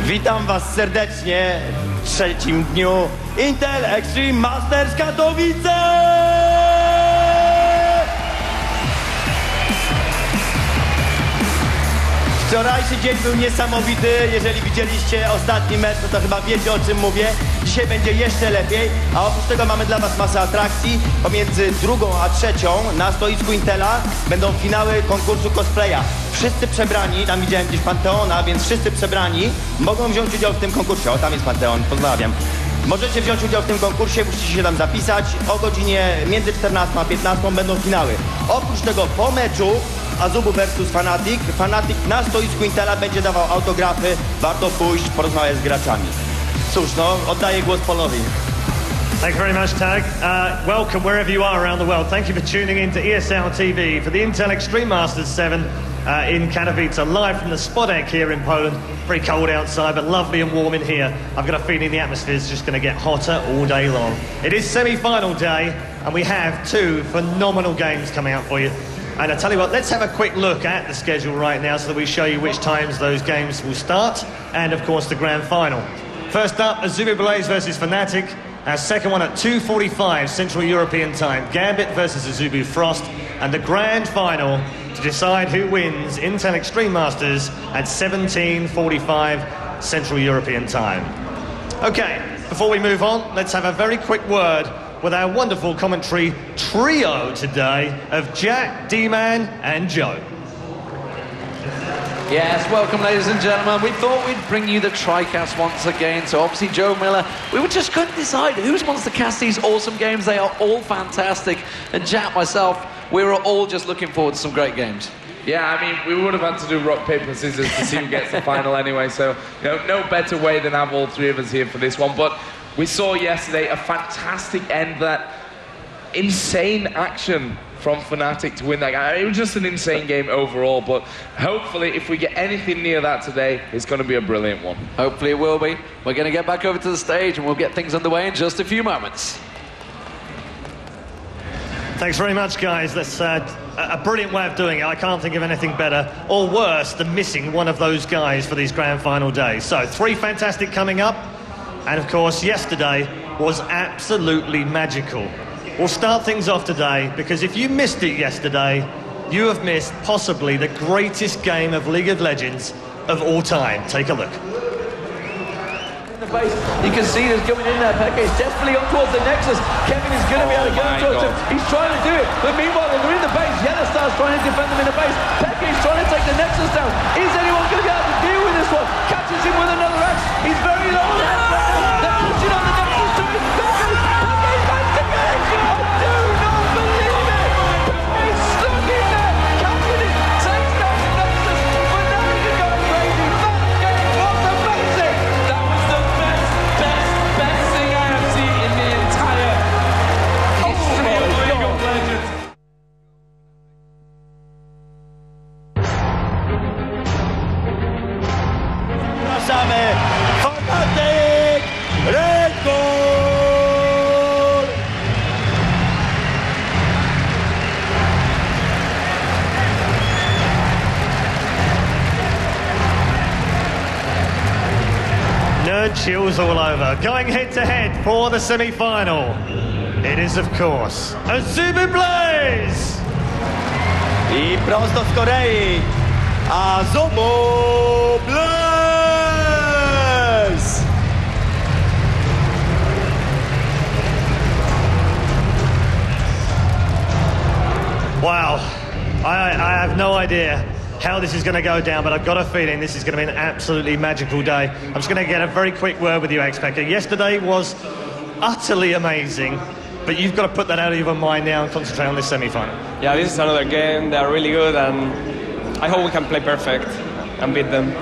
Witam was serdecznie w trzecim dniu Intel Extreme Masters Katowice! Wczorajszy dzień był niesamowity. Jeżeli widzieliście ostatni mecz, to chyba wiecie, o czym mówię. Dzisiaj będzie jeszcze lepiej, a oprócz tego mamy dla was masę atrakcji. Pomiędzy drugą a trzecią na stoisku Intela będą finały konkursu cosplaya. Wszyscy przebrani, tam widziałem gdzieś Panteona, więc wszyscy przebrani mogą wziąć udział w tym konkursie. O, tam jest Panteon, pozdrawiam. Możecie wziąć udział w tym konkursie, musicie się tam zapisać. O godzinie między 14 a 15 będą finały. Oprócz tego po meczu Azubu versus fnatic. Fnatic na stoisku Intela będzie dawał autografy. Warto pójść, porozmawiać z graczami. Cóż, no, oddaję głos Polowi. Thank you very much, Tag. Welcome wherever you are around the world. Thank you for tuning in to ESL TV for the Intel Extreme Masters 7 in Katowice, live from the Spodek here in Poland. Very cold outside, but lovely and warm in here. I've got a feeling the atmosphere is just going to get hotter all day long. It is semi-final day, and we have two phenomenal games coming out for you. And I tell you what, let's have a quick look at the schedule right now so that we show you which times those games will start, and of course the grand final. First up, Azubu versus fnatic. Our second one at 2:45 Central European time, Gambit versus Azubu Frost, and the grand final to decide who wins Intel Extreme Masters at 17:45 Central European time. Okay, before we move on, let's have a very quick word with our wonderful commentary trio today of Jack, D-Man and Joe. Yes, welcome ladies and gentlemen. We thought we'd bring you the TriCast once again. So obviously Joe Miller, we were just couldn't decide who wants to cast these awesome games. They are all fantastic. And Jack, myself, we were all just looking forward to some great games. Yeah, I mean, we would have had to do rock, paper, scissors to see who gets the final anyway. So, you know, no better way than have all three of us here for this one. But we saw yesterday a fantastic end, that insane action from fnatic to win that game. It was just an insane game overall, but hopefully if we get anything near that today, it's going to be a brilliant one. Hopefully it will be. We're going to get back over to the stage and we'll get things underway in just a few moments. Thanks very much, guys. That's a brilliant way of doing it. I can't think of anything better or worse than missing one of those guys for these grand final days. So, three fantastic coming up. And of course, yesterday was absolutely magical. We'll start things off today, because if you missed it yesterday, you have missed possibly the greatest game of League of Legends of all time. Take a look. You can see this coming in there. Peke is desperately on towards the Nexus. Kevin is going to be able to go towards him. He's trying to do it, but meanwhile they're in the base. Yellowstar's trying to defend them in the base. Peke is trying to take the Nexus down. Is anyone going to be able to deal with this one? Catches him with another axe. He's very low. They're pushing on the Nexus to his Peke back to get it. I do not believe it. Peke's stuck in there. Catching it. Takes down the Nexus. But now he's going crazy. That game was amazing. That was the best thing I have seen in the entire history of League of Legends. Zapraszamy fnatic Red Goal! Nerd chills all over. Going head-to-head for the semi-final. It is, of course, Azubu Blaze! I prosto z Korei Azubu Blaze! Wow, I have no idea how this is going to go down, but I've got a feeling this is going to be an absolutely magical day. I'm just going to get a very quick word with you, X-Packer. Yesterday was utterly amazing, but you've got to put that out of your mind now and concentrate on this semi-final. Yeah, this is another game. They are really good, and I hope we can play perfect and beat them.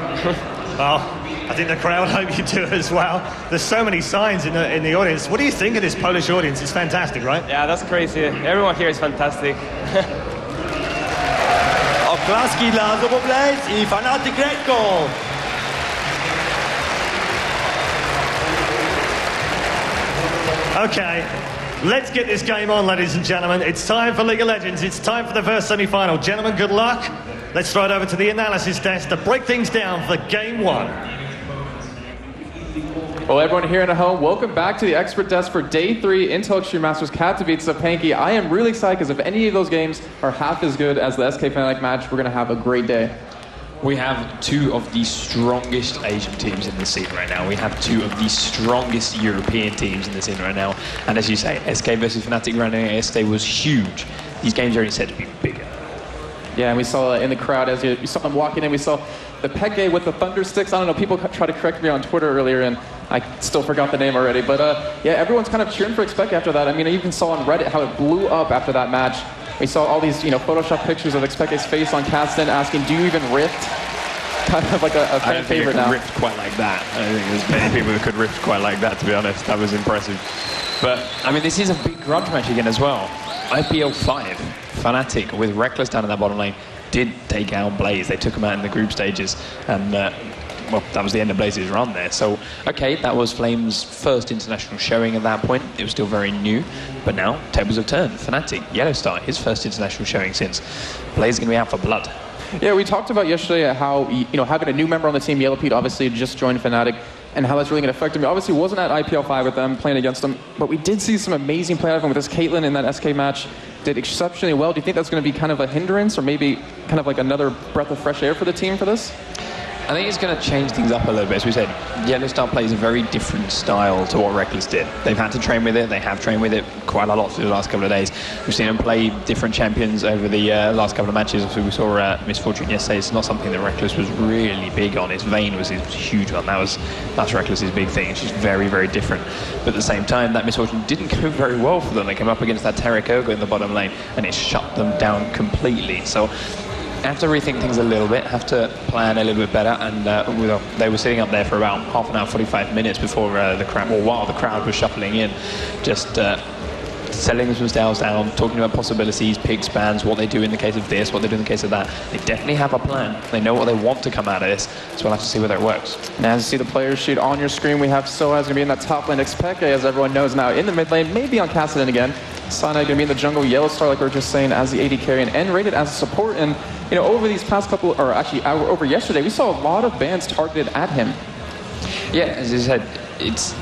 Well, I think the crowd hope you do as well. There's so many signs in the audience. What do you think of this Polish audience? It's fantastic, right? Yeah, that's crazy. Everyone here is fantastic. Oklaski dla Azubu Blaze I fnatic Red Goal. Okay, let's get this game on, ladies and gentlemen. It's time for League of Legends. It's time for the first semi-final. Gentlemen, good luck. Let's throw it over to the analysis desk to break things down for game one. Well, everyone here at home, welcome back to the Expert Desk for Day 3 Intel Extreme Masters Katowice. Panky, I am really excited because if any of those games are half as good as the SK Fnatic match, we're going to have a great day. We have two of the strongest Asian teams in the scene right now. We have two of the strongest European teams in the scene right now. And as you say, SK versus Fnatic running yesterday was huge. These games are only said to be bigger. Yeah, and we saw in the crowd, as you saw them walking in, we saw the Peke with the thunder sticks. I don't know, people try to correct me on Twitter earlier, and I still forgot the name already. But yeah, everyone's kind of cheering for Expect after that. I mean, I even saw on Reddit how it blew up after that match. We saw all these, Photoshop pictures of Expect's face on Caston asking, do you even rift? Kind of like a fan favorite now. I don't think it could rift quite like that. I don't think there's many people who could rift quite like that, to be honest. That was impressive. But, I mean, this is a big grudge match again as well. IPL 5, Fnatic, with Reckless down in that bottom lane, did take out Blaze. They took him out in the group stages, and well, that was the end of Blaze's run there. So, okay, that was Flame's first international showing at that point. It was still very new, but now tables have turned. Fnatic, Yellowstar, his first international showing since. Blaze is going to be out for blood. Yeah, we talked about yesterday how, having a new member on the team, Yellow Pete, obviously just joined Fnatic, and how that's really going to affect him. He obviously wasn't at IPL 5 with them, playing against them, but we did see some amazing play out of him with this Caitlyn in that SK match. Did exceptionally well. Do you think that's going to be kind of a hindrance, or maybe kind of like another breath of fresh air for the team for this? I think it's going to change things up a little bit. As we said, Yellowstar plays a very different style to what Reckless did. They've had to train with it. They have trained with it quite a lot through the last couple of days. We've seen them play different champions over the last couple of matches. So we saw Misfortune yesterday. It's not something that Reckless was really big on. His Vayne was his huge one. That's Reckless's big thing. It's just very, very different. But at the same time, that Misfortune didn't go very well for them. They came up against that Terek Urgo in the bottom lane, and it shut them down completely. So have to rethink things a little bit, have to plan a little bit better, and they were sitting up there for about half an hour, 45 minutes before the crowd, or while the crowd was shuffling in, just selling some styles down, talking about possibilities, picks, bans, what they do in the case of this, what they do in the case of that. They definitely have a plan. They know what they want to come out of this, so we'll have to see whether it works. Now, as you see the player sheet on your screen, we have Soaz going to be in that top lane, Expect, as everyone knows now, in the mid lane, maybe on Kassadin again. Sana going to be in the jungle, Yellowstar, like we were just saying, as the AD carry, and N-rated as a support. And over these past couple, or actually over yesterday, we saw a lot of bans targeted at him. Yeah, as I said, it's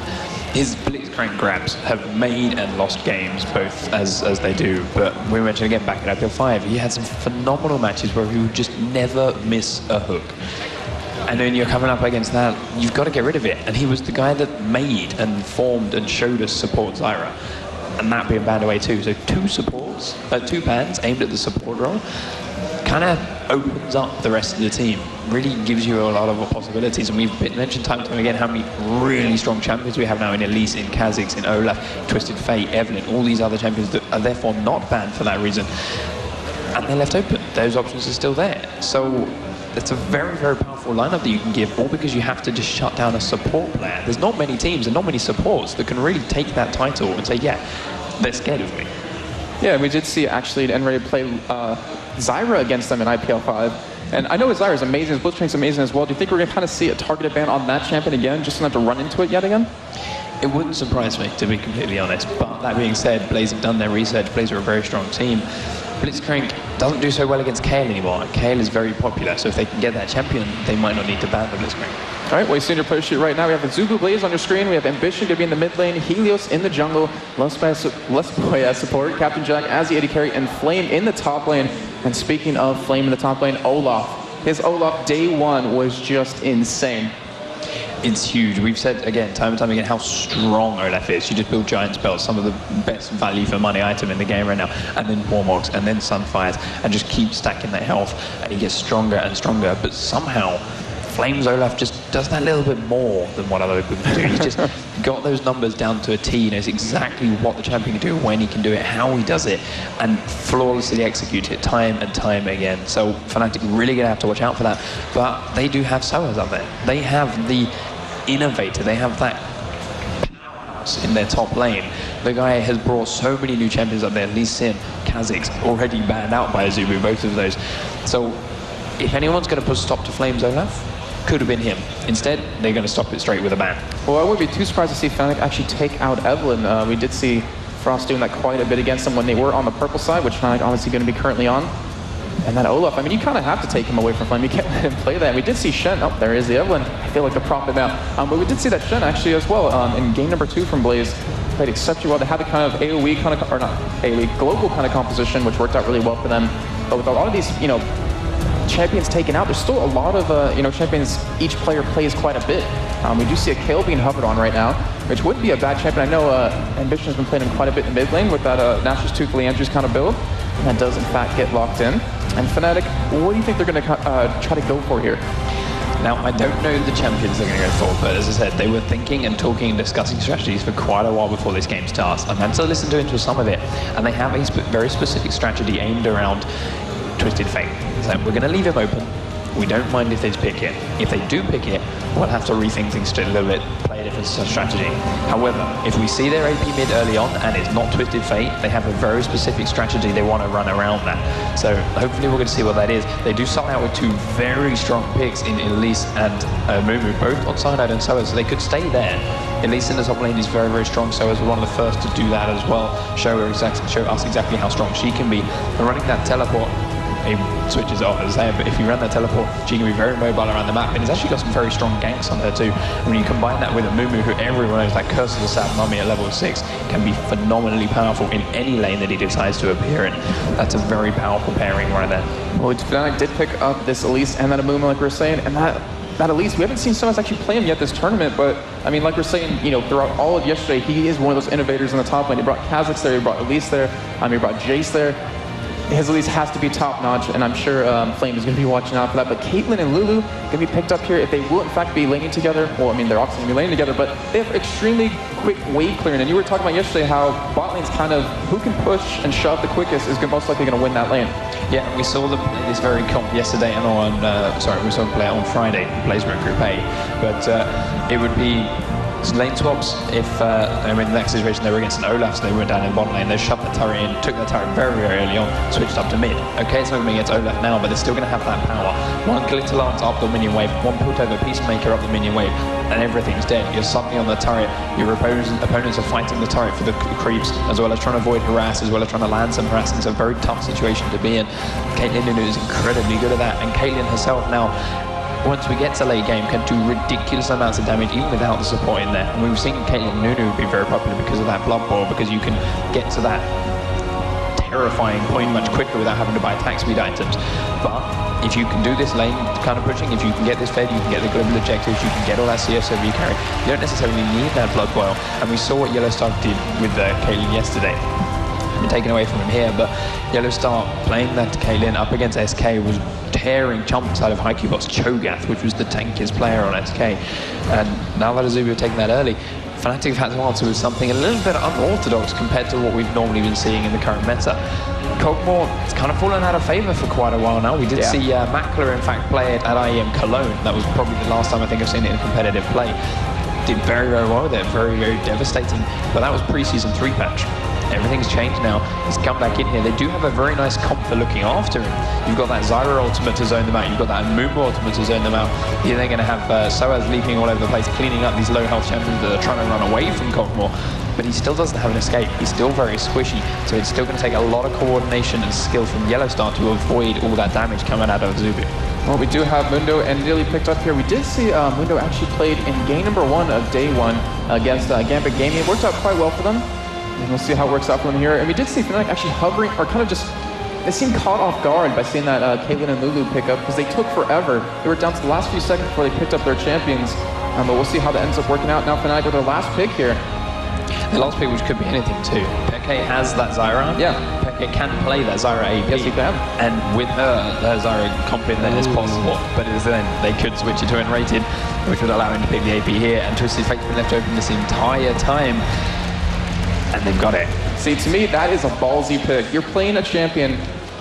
his Blitzcrank grabs have made and lost games, both as they do. But we mentioned again back at IPL 5, he had some phenomenal matches where he would just never miss a hook. And then you're coming up against that, you've got to get rid of it. And he was the guy that made and formed and showed us support Zyra. And that being banned away too. So two bans aimed at the support role kind of opens up the rest of the team. Really gives you a lot of possibilities. And we've mentioned time and time again how many really strong champions we have now in Elise, in Kha'Zix, in Olaf, Twisted Fate, Evelyn, all these other champions that are therefore not banned for that reason. And they're left open. Those options are still there. So it's a very, very powerful lineup that you can give, all because you have to just shut down a support player. There's not many teams and not many supports that can really take that title and say, yeah, they're scared of me. Yeah, we did see actually N-rated play Zyra against them in IPL 5. And I know Zyra is amazing, his Blitzcrank's amazing as well. Do you think we're going to kind of see a targeted ban on that champion again, just to have to run into it yet again? It wouldn't surprise me, to be completely honest. But that being said, Blaze have done their research. Blaze are a very strong team. Blitzcrank doesn't do so well against Kayle anymore. Kayle is very popular, so if they can get that champion, they might not need to ban the Blitzcrank. All right, well, you see in your player sheet right now, we have Azubu Blaze on your screen. We have Ambition going to be in the mid lane, Helios in the jungle, Lesboy as support, Captain Jack as the AD carry, and Flame in the top lane. And speaking of Flame in the top lane, Olaf. His Olaf day one was just insane. It's huge. We've said again, time and time again, how strong Olaf is. You just build giant spells, some of the best value for money item in the game right now, and then Warmogs, and then Sunfires, and just keep stacking that health, and he gets stronger and stronger. But somehow, Flames Olaf just does that little bit more than what other people can do. He's just got those numbers down to a T, knows exactly what the champion can do, when he can do it, how he does it, and flawlessly execute it time and time again. So Fnatic really gonna have to watch out for that. But they do have Soaz up there. They have the innovator. They have that powerhouse in their top lane. The guy has brought so many new champions up there. Lee Sin, Kha'Zix, already banned out by Azubu, both of those. So if anyone's going to put a stop to Flames Olaf, could have been him. Instead, they're going to stop it straight with a ban. Well, I wouldn't be too surprised to see Fnatic actually take out Evelyn. We did see Frost doing that quite a bit against them when they were on the purple side, which Fnatic obviously going to be currently on. And that Olaf, I mean, you kind of have to take him away from Flame. You can't let him play that. And we did see Shen. Oh, there is the Evelyn. I feel like the prophet now. But we did see that Shen actually as well in game number 2 from Blaze. Played exceptionally well. They had the kind of AoE kind of, or not AoE, global kind of composition, which worked out really well for them. But with a lot of these, champions taken out, there's still a lot of, champions each player plays quite a bit. We do see a Kayle being hovered on right now, which wouldn't be a bad champion. I know Ambition has been playing him quite a bit in mid lane with that Nash's Tooth Leandrews kind of build. And that does in fact get locked in. And Fnatic, what do you think they're going to try to go for here? Now, I don't know the champions they're going to go for, but as I said, they were thinking and talking and discussing strategies for quite a while before this game starts. I've had to listen to into some of it, and they have a very specific strategy aimed around Twisted Fate. So we're going to leave him open. We don't mind if they pick it. If they do pick it, we'll have to rethink things a little bit, play a different strategy. However, if we see their AP mid early on and it's not Twisted Fate, they have a very specific strategy they want to run around that. So hopefully we're going to see what that is. They do start out with 2 very strong picks in Elise and Mumu, both on Cyanide and Soaz, so they could stay there. Elise in the top lane is very, very strong. Soaz was one of the first to do that as well. Show us exactly how strong she can be. And running that teleport, he switches off, as I say, but if you run that teleport, she can be very mobile around the map, and it's actually got some very strong ganks on her too. When you combine that with a Mumu, who everyone knows, that Curse of the Sad Mummy at level 6, can be phenomenally powerful in any lane that he decides to appear in. That's a very powerful pairing right there. Well, Fnatic did pick up this Elise and that Mumu, like we were saying, and that Elise, we haven't seen Soaz actually play him yet this tournament, but I mean, like we're saying, throughout all of yesterday, he is one of those innovators in the top lane. He brought Kha'Zix there, he brought Elise there, he brought Jace there. His Elise has to be top-notch, and I'm sure Flame is going to be watching out for that. But Caitlyn and Lulu going to be picked up here if they will, in fact, be laning together. Well, I mean, they're obviously going to be laning together, but they have extremely quick wave clearing. And you were talking about yesterday how bot lane's kind of, who can push and shove the quickest is most likely going to win that lane. Yeah, we saw this very comp yesterday and we saw them play it on Friday, Blaze Group A. But it would be lane swaps if, in the next situation they were against an Olaf, so they went down in bottom lane, they shoved the turret in, took the turret very, very early on, switched up to mid. Okay, it's not going to be against Olaf now, but they're still going to have that power. One Glitter Lance up the minion wave, one put over Peacemaker up the minion wave, and everything's dead. You're suddenly on the turret, your opponents are fighting the turret for the creeps, as well as trying to avoid harass, as well as trying to land some harass. It's a very tough situation to be in. Caitlyn Nunu is incredibly good at that, and Caitlyn herself now, once we get to late game, can do ridiculous amounts of damage even without the support in there. And we've seen Caitlyn Nunu be very popular because of that Blood Boil, because you can get to that terrifying point much quicker without having to buy attack speed items. But if you can do this lane kind of pushing, if you can get this fed, you can get the global objectives, you can get all that CS over your carry, you don't necessarily need that Blood Boil. And we saw what Yellowstar did with Caitlyn yesterday. Taken away from him here, but Yellowstar playing that Caitlyn up against SK was tearing chunks out of Haikyuubot's Cho'Gath, which was the tankiest player on SK. And now that Azubu have taken that early, Fnatic have had to answer with something a little bit unorthodox compared to what we've normally been seeing in the current meta. Kog'Maw, it's kind of fallen out of favour for quite a while now. We did see Mackler, in fact, play it at IEM Cologne. That was probably the last time I think I've seen it in competitive play. Did very, very well with it, very, very devastating. But that was pre-season 3 patch. Everything's changed now. He's come back in here. They do have a very nice comp for looking after him. You've got that Zyra ultimate to zone them out. You've got that Mumu ultimate to zone them out. Here they're going to have Soaz leaping all over the place, cleaning up these low health champions that are trying to run away from Kog'Maw. But he still doesn't have an escape. He's still very squishy. So it's still going to take a lot of coordination and skill from Yellowstar to avoid all that damage coming out of Azubu. Well, we do have Mundo and Nearly picked up here. We did see Mundo actually played in game number 1 of day 1 against Gambit Gaming. It worked out quite well for them. And we'll see how it works out for them here. And we did see Fnatic actually hovering, or kind of just, they seemed caught off guard by seeing that Caitlyn and Lulu pick up, because they took forever. They were down to the last few seconds before they picked up their champions. But we'll see how that ends up working out. Now Fnatic with their last pick here. The last pick, which could be anything too. Peke has that Zyra. Yeah. Peke can play that Zyra AP. Yes, he can. And with her Zyra comping then it's possible. But then they could switch it to unrated, which would allow him to pick the AP here. And Twisted Fate's been left open this entire time. And they've got it. See, to me, that is a ballsy pick. You're playing a champion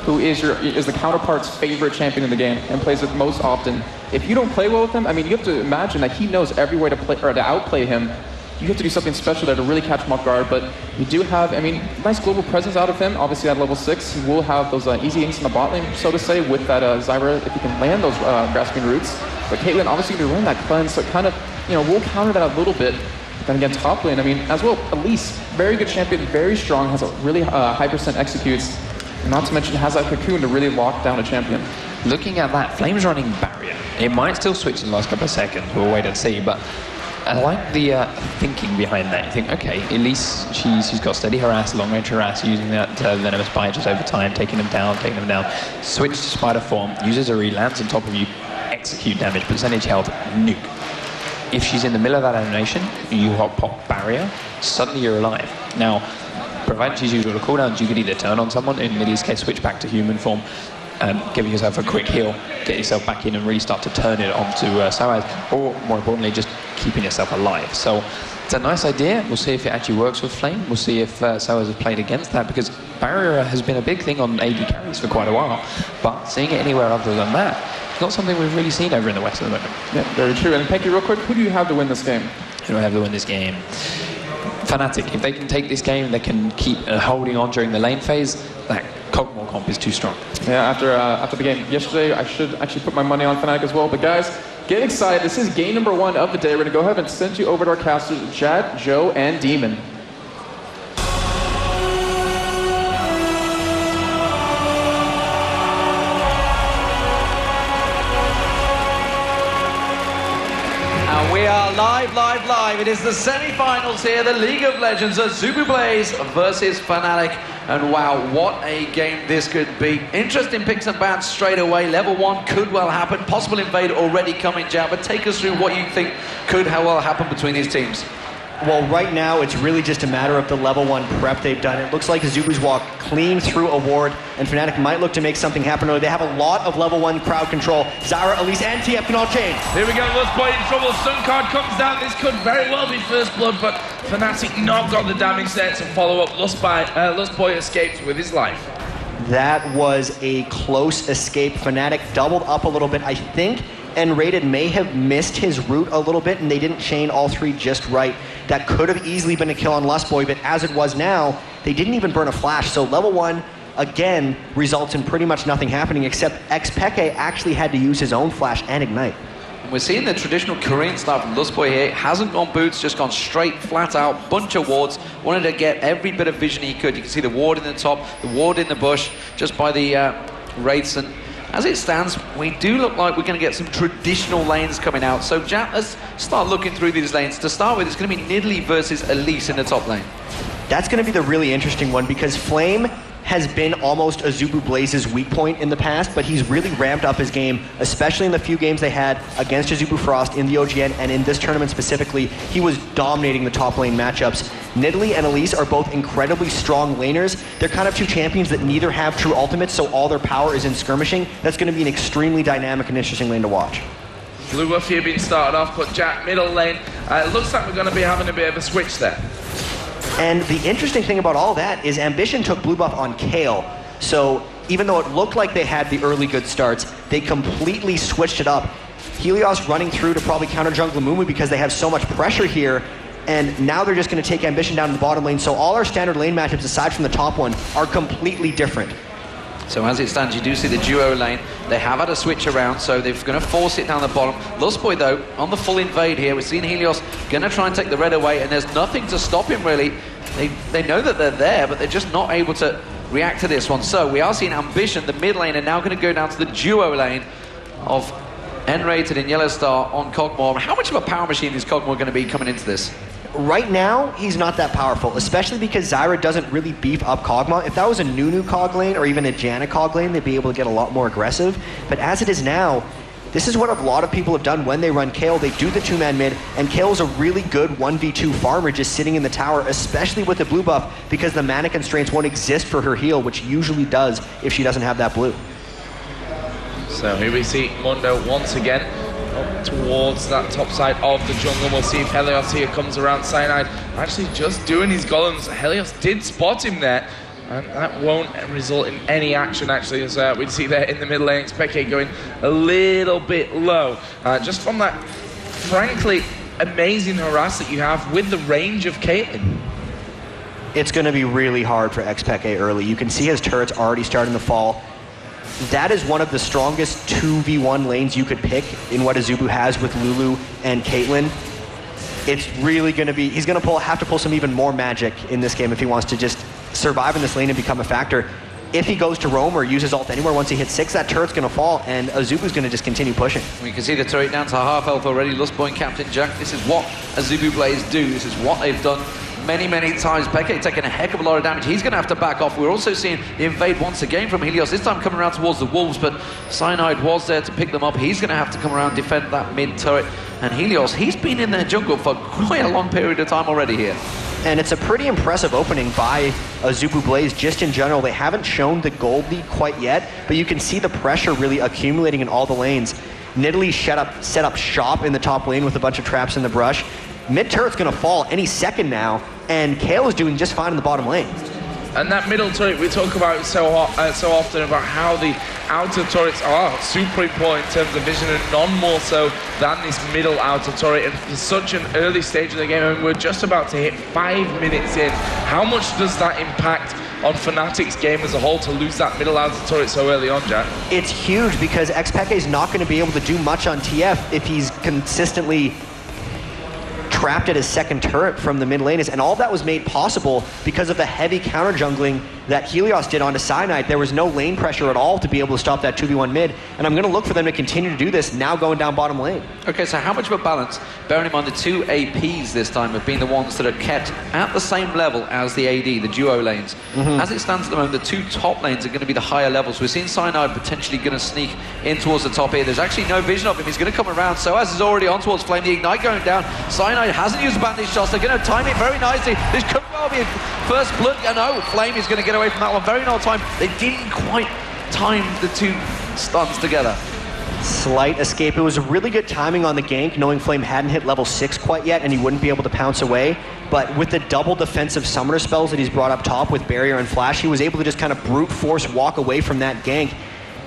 who is the counterpart's favorite champion in the game and plays it most often. If you don't play well with him, I mean, you have to imagine that he knows every way to play or to outplay him. You have to do something special there to really catch him off guard. But we do have, I mean, nice global presence out of him. Obviously, at level 6, he will have those easy inks in the bot lane, so to say, with that Zyra, if he can land those grasping roots. But Caitlyn obviously going to run that cleanse, so it kind of, we'll counter that a little bit. Then again, top lane, I mean, as well, Elise, very good champion, very strong, has a really high percent executes. not to mention has that cocoon to really lock down a champion. Looking at that, Flame's running barrier. It might still switch in the last couple of seconds. We'll wait and see. But I like the thinking behind that. You think, okay, at least she's got steady harass, long range harass, using that venomous bite just over time, taking them down. Switch to spider form, uses a lands on top of you, execute damage, percentage health, nuke. If she's in the middle of that animation, you pop barrier, suddenly you're alive. Now, provided she's used all the cooldowns, you could either turn on someone, in Millie's case, switch back to human form, giving yourself a quick heal, get yourself back in and really start to turn it onto Soaz, or more importantly, just keeping yourself alive. So it's a nice idea. We'll see if it actually works with Flame. We'll see if Soaz has played against that, because barrier has been a big thing on AD carries for quite a while, but seeing it anywhere other than that, it's not something we've really seen over in the West at the moment. Yeah, very true. And Pecky, real quick, who do you have to win this game? Who do I have to win this game? Fnatic. If they can take this game, they can keep holding on during the lane phase. That Cogmore comp is too strong. Yeah, after the game yesterday, I should actually put my money on Fnatic as well. But guys, get excited. This is game number 1 of the day. We're going to go ahead and send you over to our casters, Jad, Joe, and Demon. We are live. It is the semi-finals here, the League of Legends, Azubu Blaze versus Fnatic. And wow, what a game this could be. Interesting picks and bans straight away. Level 1 could well happen. Possible invade already coming, Jam. But take us through what you think could well happen between these teams. Well, right now, it's really just a matter of the level 1 prep they've done. It looks like Azubu's walked clean through a ward, and Fnatic might look to make something happen early. They have a lot of level 1 crowd control. Zyra, Elise, and TF can all change. Here we go, Lustboy in trouble. Stun card comes down. This could very well be first blood, but Fnatic not got the damage there to follow up. Lustboy escapes with his life. That was a close escape. Fnatic doubled up a little bit, I think, and Rated may have missed his route a little bit, and they didn't chain all 3 just right. That could have easily been a kill on Lustboy, but as it was now, they didn't even burn a flash. So level 1, again, results in pretty much nothing happening, except Xpeke actually had to use his own flash and ignite. We're seeing the traditional Korean style from Lustboy here. Hasn't gone boots, just gone straight, flat out, bunch of wards. Wanted to get every bit of vision he could. You can see the ward in the top, the ward in the bush, just by the wraiths. And as it stands, we do look like we're going to get some traditional lanes coming out. So, Jack, let's start looking through these lanes. To start with, it's going to be Nidalee versus Elise in the top lane. That's going to be the really interesting one, because Flame has been almost Azubu Blaze's weak point in the past, but he's really ramped up his game, especially in the few games they had against Azubu Frost in the OGN, and in this tournament specifically, he was dominating the top lane matchups. Nidalee and Elise are both incredibly strong laners. They're kind of 2 champions that neither have true ultimates, so all their power is in skirmishing. That's going to be an extremely dynamic and interesting lane to watch. Blue buff here being started off, but Jack middle lane. It looks like we're going to be having a bit of a switch there. And the interesting thing about all that is Ambition took blue buff on Kayle. So even though it looked like they had the early good starts, they completely switched it up. Helios running through to probably counter jungle Mumu because they have so much pressure here. And now they're just going to take Ambition down to the bottom lane. So all our standard lane matchups, aside from the top one, are completely different. So as it stands, you do see the duo lane. They have had a switch around, so they're going to force it down the bottom. Lustboy, though, on the full invade here. We're seeing Helios going to try and take the red away, and there's nothing to stop him, really. They know that they're there, but they're just not able to react to this one. So we are seeing Ambition, the mid lane, and now going to go down to the duo lane of N-Rated and Yellow Star on Cogmore. How much of a power machine is Cogmore going to be coming into this? Right now, he's not that powerful, especially because Zyra doesn't really beef up Kog'Maw. If that was a Nunu Cog lane or even a Janna Cog lane, they'd be able to get a lot more aggressive. But as it is now, this is what a lot of people have done when they run Kayle. They do the 2-man mid, and Kale's a really good 1v2 farmer just sitting in the tower, especially with the blue buff, because the mana constraints won't exist for her heal, which usually does if she doesn't have that blue. So here we see Mundo once again up towards that top side of the jungle. We'll see if Helios here comes around. Cyanide actually just doing his golems. Helios did spot him there, and that won't result in any action actually, as we'd see there in the middle lane. Xpeke going a little bit low. Just from that frankly amazing harass that you have with the range of Caitlyn. It's going to be really hard for Xpeke early. You can see his turrets already starting to fall. That is one of the strongest 2v1 lanes you could pick in what Azubu has with Lulu and Caitlyn. It's really going to be, he's going to have to pull some even more magic in this game if he wants to just survive in this lane and become a factor. if he goes to roam or uses ult anywhere, once he hits 6, that turret's going to fall, and Azubu's going to just continue pushing. We can see the turret down to half health already. Lustboy and Captain Jack, this is what Azubu Blaze do. This is what they've done many times. Peke taking a heck of a lot of damage. He's going to have to back off. We're also seeing the invade once again from Helios, this time coming around towards the Wolves, but Cyanide was there to pick them up. He's going to have to come around, defend that mid turret. And Helios, he's been in their jungle for quite a long period of time already here. And it's a pretty impressive opening by Azubu Blaze just in general. They haven't shown the gold lead quite yet, but you can see the pressure really accumulating in all the lanes. Nidalee set up shop in the top lane with a bunch of traps in the brush. Mid turret's going to fall any second now, and Kayle is doing just fine in the bottom lane. And that middle turret, we talk about so often about how the outer turrets are super important in terms of vision, and none more so than this middle outer turret. And for such an early stage of the game, I mean, we're just about to hit 5 minutes in. How much does that impact on Fnatic's game as a whole to lose that middle outer turret so early on, Jack? It's huge because Xpeke is not going to be able to do much on TF if he's consistently trapped at his second turret from the mid laners, and all of that was made possible because of the heavy counter jungling that Helios did onto Cyanide. There was no lane pressure at all to be able to stop that 2v1 mid, and I'm going to look for them to continue to do this now going down bottom lane. Okay, so how much of a balance, bearing in mind the two APs this time have been the ones that are kept at the same level as the AD, the duo lanes. As it stands at the moment, the two top lanes are going to be the higher levels. We're seeing Cyanide potentially going to sneak in towards the top here. There's actually no vision of him. He's going to come around. Soaz is already on towards Flame. The Ignite going down. Cyanide hasn't used bandage shots. They're going to time it very nicely. This could well be a first blood. No, Flame is going to get away from that one. Very no time. They didn't quite time the two stuns together. Slight escape. It was a really good timing on the gank, knowing Flame hadn't hit level 6 quite yet and he wouldn't be able to pounce away. But with the double defensive summoner spells that he's brought up top with Barrier and Flash, he was able to just kind of brute force walk away from that gank.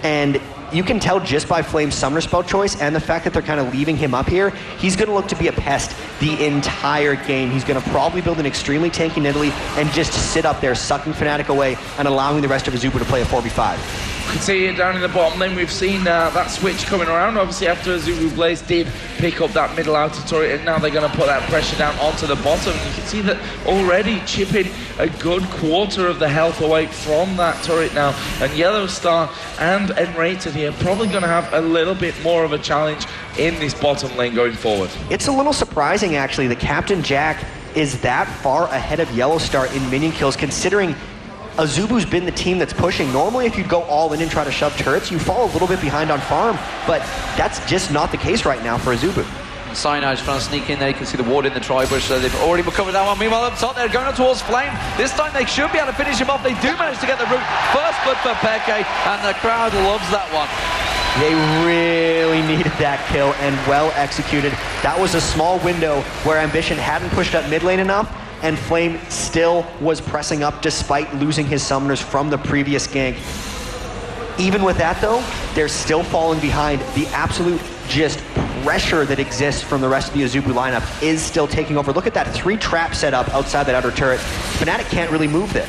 And you can tell just by Flame's summoner spell choice and the fact that they're kind of leaving him up here, he's going to look to be a pest the entire game. He's going to probably build an extremely tanky Nidalee and just sit up there sucking Fnatic away and allowing the rest of Azubu to play a 4v5. You can see it down in the bottom lane, we've seen that switch coming around. Obviously after Azubu Blaze did pick up that middle outer turret, and now they're going to put that pressure down onto the bottom. You can see that already chipping a good quarter of the health away from that turret now. And Yellow Star and Enrated here probably going to have a little bit more of a challenge in this bottom lane going forward. It's a little surprising actually that Captain Jack is that far ahead of Yellow Star in minion kills, considering Azubu's been the team that's pushing. Normally if you'd go all in and try to shove turrets, you fall a little bit behind on farm, but that's just not the case right now for Azubu. Cyanide's trying to sneak in there. You can see the ward in the tri-bush, so they've already recovered that one. Meanwhile up top, they're going up towards Flame. This time they should be able to finish him off. They do manage to get the root. First blood for Peke, and the crowd loves that one. They really needed that kill, and well executed. That was a small window where Ambition hadn't pushed up mid lane enough, and Flame still was pressing up despite losing his summoners from the previous gank. Even with that though, they're still falling behind. The absolute just pressure that exists from the rest of the Azubu lineup is still taking over. Look at that 3 trap set up outside that outer turret. Fnatic can't really move there.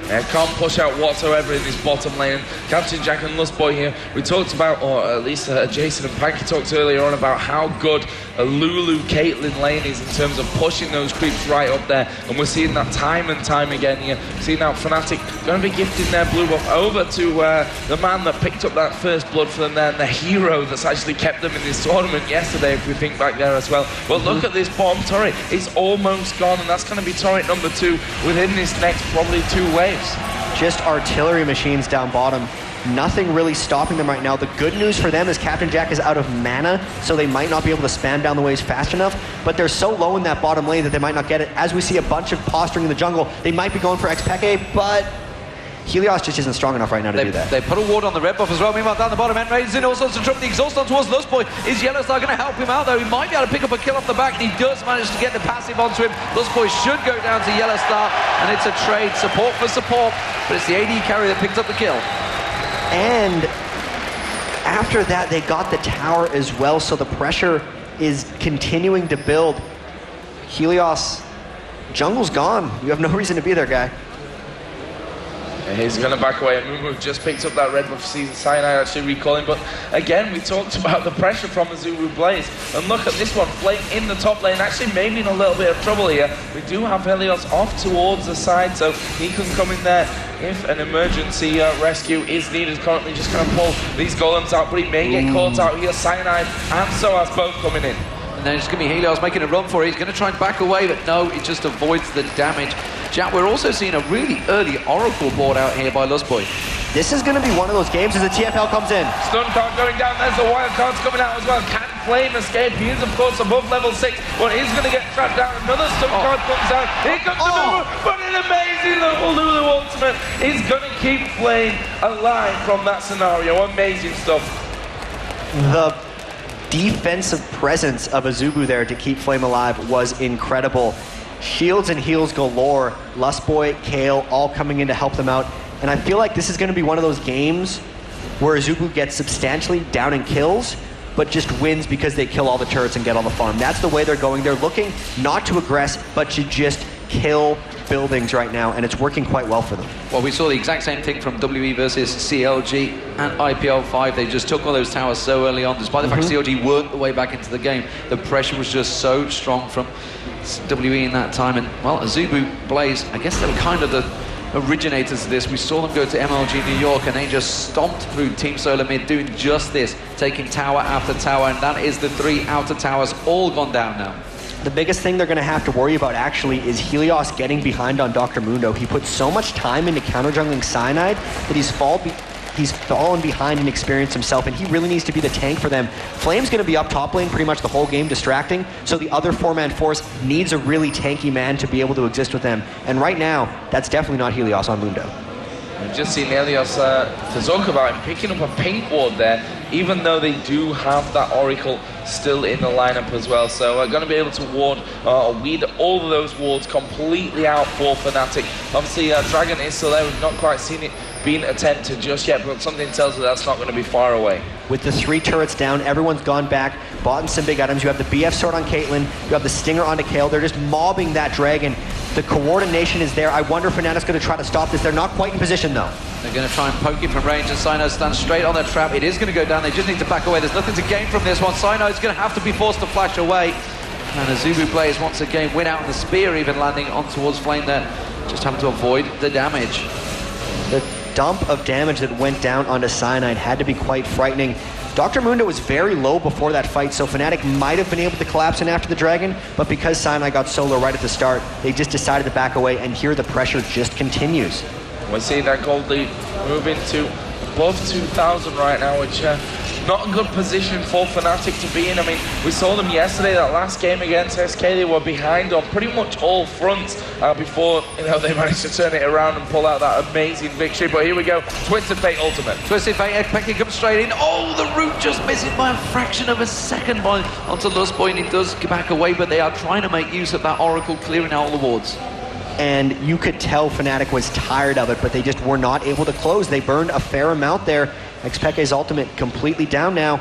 Yeah, can't push out whatsoever in this bottom lane. Captain Jack and Lustboy here. We talked about, or at least Jason and Panky talked earlier on about how good a Lulu Caitlyn lane is in terms of pushing those creeps right up there. And we're seeing that time and time again here. Seeing now Fnatic going to be gifting their blue buff over to the man that picked up that first blood for them there, and the hero that's actually kept them in this tournament yesterday, if we think back there as well. But look at this bottom turret. It's almost gone, and that's going to be turret number 2 within this next probably 2 waves. Just artillery machines down bottom. Nothing really stopping them right now. The good news for them is Captain Jack is out of mana, so they might not be able to spam down the waves fast enough, but they're so low in that bottom lane that they might not get it. As we see a bunch of posturing in the jungle, they might be going for Xpeke, but Helios just isn't strong enough right now to do that. They put a ward on the red buff as well. Meanwhile, down the bottom, Enraid's in all sorts of trouble. The exhaust on towards Lustboy. Is Yellow Star going to help him out, though? He might be able to pick up a kill off the back, and he does manage to get the passive onto him. Lustboy should go down to Yellow Star, and it's a trade. Support for support, but it's the AD carry that picks up the kill. And after that, they got the tower as well, so the pressure is continuing to build. Helios, jungle's gone. You have no reason to be there, guy. He's going to back away, and Mumu just picked up that red buff season. Cyanide actually recalling, but again, we talked about the pressure from Azubu Blaze, and look at this one, Flame in the top lane, actually maybe in a little bit of trouble here. We do have Helios off towards the side, so he can come in there, if an emergency rescue is needed. Currently just going to pull these golems out, but he may get caught out here. Cyanide and Soaz both coming in. And then it's going to be Helios making a run for it. He's going to try and back away, but no, it just avoids the damage. Jack, we're also seeing a really early Oracle board out here by Lustboy. This is going to be one of those games as the TFL comes in. Stun card going down, there's the wild cards coming out as well. Can Flame escape? He is of course above level 6, but he's going to get trapped down. Another stun card comes out. Here comes the move, but an amazing little Lulu ultimate is going to keep Flame alive from that scenario. Amazing stuff. The defensive presence of Azubu there to keep Flame alive was incredible. Shields and heals galore. Lustboy, Kale, all coming in to help them out. And I feel like this is going to be one of those games where Azubu gets substantially down in kills, but just wins because they kill all the turrets and get all the farm. That's the way they're going. They're looking not to aggress, but to just kill buildings right now, and it's working quite well for them. Well, we saw the exact same thing from WE versus CLG and IPL5. They just took all those towers so early on, despite the fact CLG worked the way back into the game. The pressure was just so strong from WE in that time, and well, Azubu, Blaze, I guess they were kind of the originators of this. We saw them go to MLG New York and they just stomped through Team Solar Mid doing just this, taking tower after tower, and that is the 3 outer towers all gone down now. The biggest thing they're going to have to worry about actually is Helios getting behind on Dr. Mundo. He put so much time into counter jungling Cyanide that he's fallen behind in experience himself, and he really needs to be the tank for them. Flame's going to be up top lane pretty much the whole game distracting, so the other 4-man force needs a really tanky man to be able to exist with them. And right now, that's definitely not Helios on Mundo. We've just seen Helios to talk about him picking up a pink ward there, even though they do have that Oracle still in the lineup as well. So we're going to be able to ward weed all of those wards completely out for Fnatic. Obviously, Dragon is still there. We've not quite seen it being attempted just yet, but something tells us that's not going to be far away. With the 3 turrets down, everyone's gone back, bought in some big items. You have the BF sword on Caitlyn, you have the Stinger onto Kale. They're just mobbing that dragon. The coordination is there. I wonder if Fnatic's going to try to stop this. They're not quite in position though. They're going to try and poke it from range, and Cyno stands straight on their trap. It is going to go down. They just need to back away. There's nothing to gain from this one. Cyno is going to have to be forced to flash away. And Azubu plays once again, win out on the spear, even landing on towards Flame there. Just having to avoid the damage. The dump of damage that went down onto Cyanide had to be quite frightening. Dr. Mundo was very low before that fight, so Fnatic might have been able to collapse in after the dragon, but because Cyanide got so low right at the start, they just decided to back away, and here the pressure just continues. We're seeing that gold lead moving to above 2,000 right now, which not a good position for Fnatic to be in. I mean, we saw them yesterday, that last game against SK, they were behind on pretty much all fronts before they managed to turn it around and pull out that amazing victory. But here we go, Twisted Fate Ultimate. Twisted Fate, Ekpeki comes straight in. Oh, the root just misses by a fraction of a second onto Lustboy, and he does back away, but they are trying to make use of that Oracle, clearing out all the wards. And you could tell Fnatic was tired of it, but they just were not able to close. They burned a fair amount there. Xpeke's ultimate completely down now.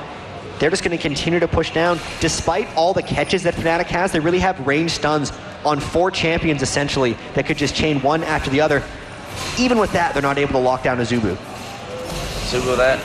They're just going to continue to push down. Despite all the catches that Fnatic has, they really have range stuns on 4 champions, essentially, that could just chain one after the other. Even with that, they're not able to lock down Azubu. Azubu there,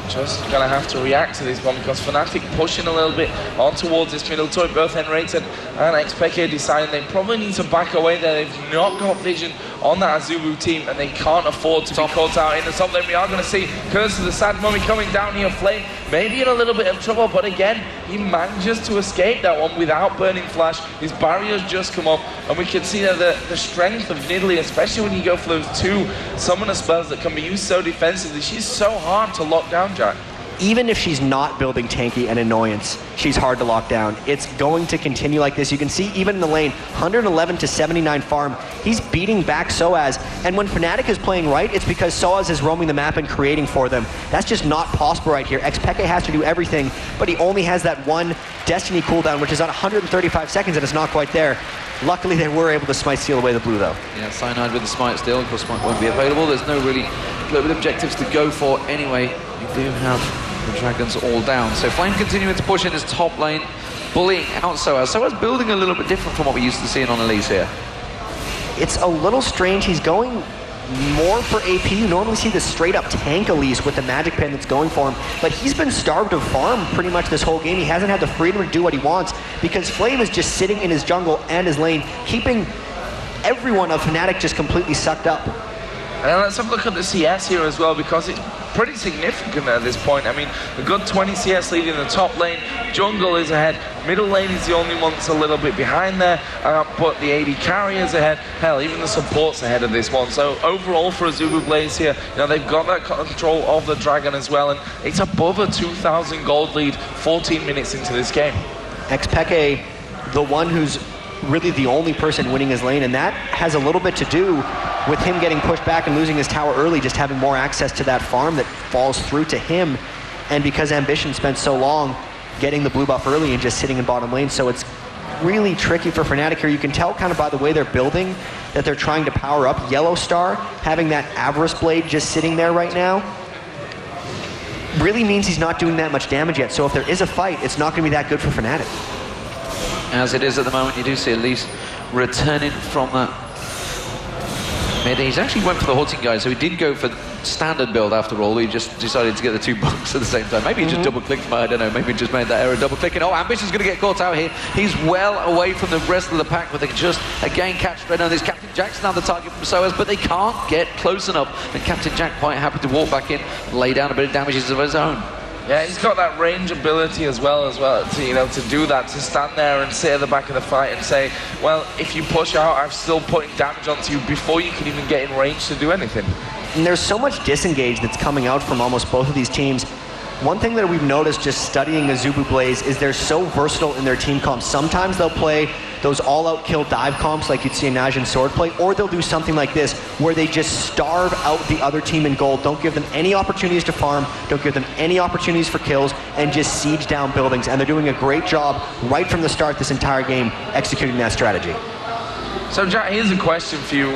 just going to have to react to this one, because Fnatic pushing a little bit on towards this middle turret. Both Henrated and Xpeke deciding they probably need to back away there. They've not got vision on that Azubu team, and they can't afford to be caught out in the top lane. We are going to see Curse of the Sad Mummy coming down here. Flame maybe in a little bit of trouble, but again, he manages to escape that one without burning flash. His barriers just come up, and we can see that the strength of Nidalee, especially when you go for those 2 summoner spells that can be used so defensively. She's so hard to lock down, Jack. Even if she's not building tanky and annoyance, she's hard to lock down. It's going to continue like this. You can see even in the lane, 111 to 79 farm. He's beating back Soaz. And when Fnatic is playing right, it's because Soaz is roaming the map and creating for them. That's just not possible right here. Xpeke has to do everything, but he only has that 1 Destiny cooldown, which is on 135 seconds, and it's not quite there. Luckily, they were able to smite steal away the blue, though. Yeah, Cyanide with the smite still. Of course, smite won't be available. There's no really global objectives to go for anyway. You do have the dragons all down. So Flame continuing to push in his top lane, bullying out Soaz. Soaz building a little bit different from what we used to see on Elise here. It's a little strange. He's going more for AP. You normally see the straight up tank Elise with the magic pen that's going for him, but he's been starved of farm pretty much this whole game. He hasn't had the freedom to do what he wants because Flame is just sitting in his jungle and his lane, keeping everyone of Fnatic just completely sucked up. And let's have a look at the CS here as well, because it's pretty significant at this point. I mean, a good 20 CS lead in the top lane. Jungle is ahead. Middle lane is the only one that's a little bit behind there, but the AD carrier's ahead. Hell, even the support's ahead of this one. So overall for Azubu Blaze here, they've got that control of the Dragon as well, and it's above a 2,000 gold lead 14 minutes into this game. Xpeke, the one who's really the only person winning his lane, and that has a little bit to do with him getting pushed back and losing his tower early, just having more access to that farm that falls through to him, and because Ambition spent so long getting the blue buff early and just sitting in bottom lane. So it's really tricky for Fnatic here. You can tell kind of by the way they're building that they're trying to power up. Yellow Star having that Avarice Blade just sitting there right now really means he's not doing that much damage yet. So if there is a fight, it's not going to be that good for Fnatic. As it is at the moment, you do see Elise returning from that mid. He's actually went for the Halting guy, so he did go for standard build after all. He just decided to get the 2 bugs at the same time. Maybe he just double-clicked, I don't know, maybe he just made that error double-clicking. Oh, Ambition's going to get caught out here. He's well away from the rest of the pack, but they can just, again, catch Red on this. Captain Jack's now the target from SOAS, but they can't get close enough. And Captain Jack quite happy to walk back in, lay down a bit of damages of his own. Yeah, he's got that range ability as well to do that, to stand there and sit at the back of the fight and say, well, if you push out, I'm still putting damage onto you before you can even get in range to do anything. And there's so much disengage that's coming out from almost both of these teams. One thing that we've noticed just studying Azubu Blaze is they're so versatile in their team comps. Sometimes they'll play those all-out kill dive comps like you'd see in Najin Sword play, or they'll do something like this where they just starve out the other team in gold, don't give them any opportunities to farm, don't give them any opportunities for kills, and just siege down buildings. And they're doing a great job right from the start this entire game executing that strategy. So Jack, here's a question for you.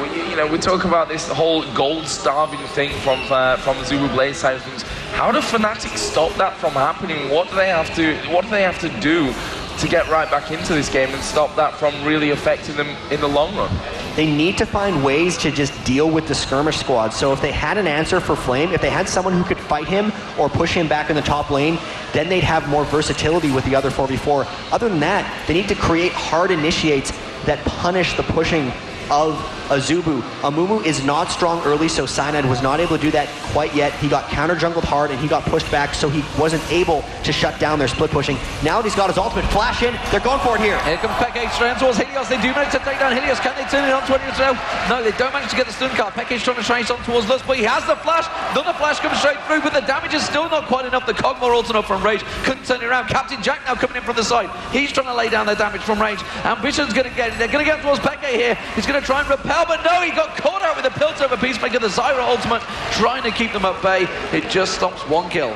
We talk about this whole gold starving thing from the Azubu Blaze side of things. How do Fnatic stop that from happening? What do they have to do to get right back into this game and stop that from really affecting them in the long run? They need to find ways to just deal with the skirmish squad. So if they had an answer for Flame, if they had someone who could fight him or push him back in the top lane, then they'd have more versatility with the other 4v4. Other than that, they need to create hard initiates that punish the pushing of Azubu. Amumu is not strong early, so Cyanide was not able to do that quite yet. He got counter-jungled hard and he got pushed back, so he wasn't able to shut down their split pushing. Now that he's got his ultimate flash in, they're going for it here. Here comes Peke straight towards Helios. They do manage to take down Helios. Can they turn it on 20 now? No, they don't manage to get the stun card. Peke's trying to trace on towards Lust, but he has the flash. Another flash comes straight through, but the damage is still not quite enough. The Cogmore ulting up from range. Couldn't turn it around. Captain Jack now coming in from the side. He's trying to lay down their damage from range. Ambition's going to get, they're going to get towards Peke here. He's going to try and repel, but no, he got caught out with the Piltover Peacemaker, the Zyra ultimate, trying to keep them at bay. It just stops one kill.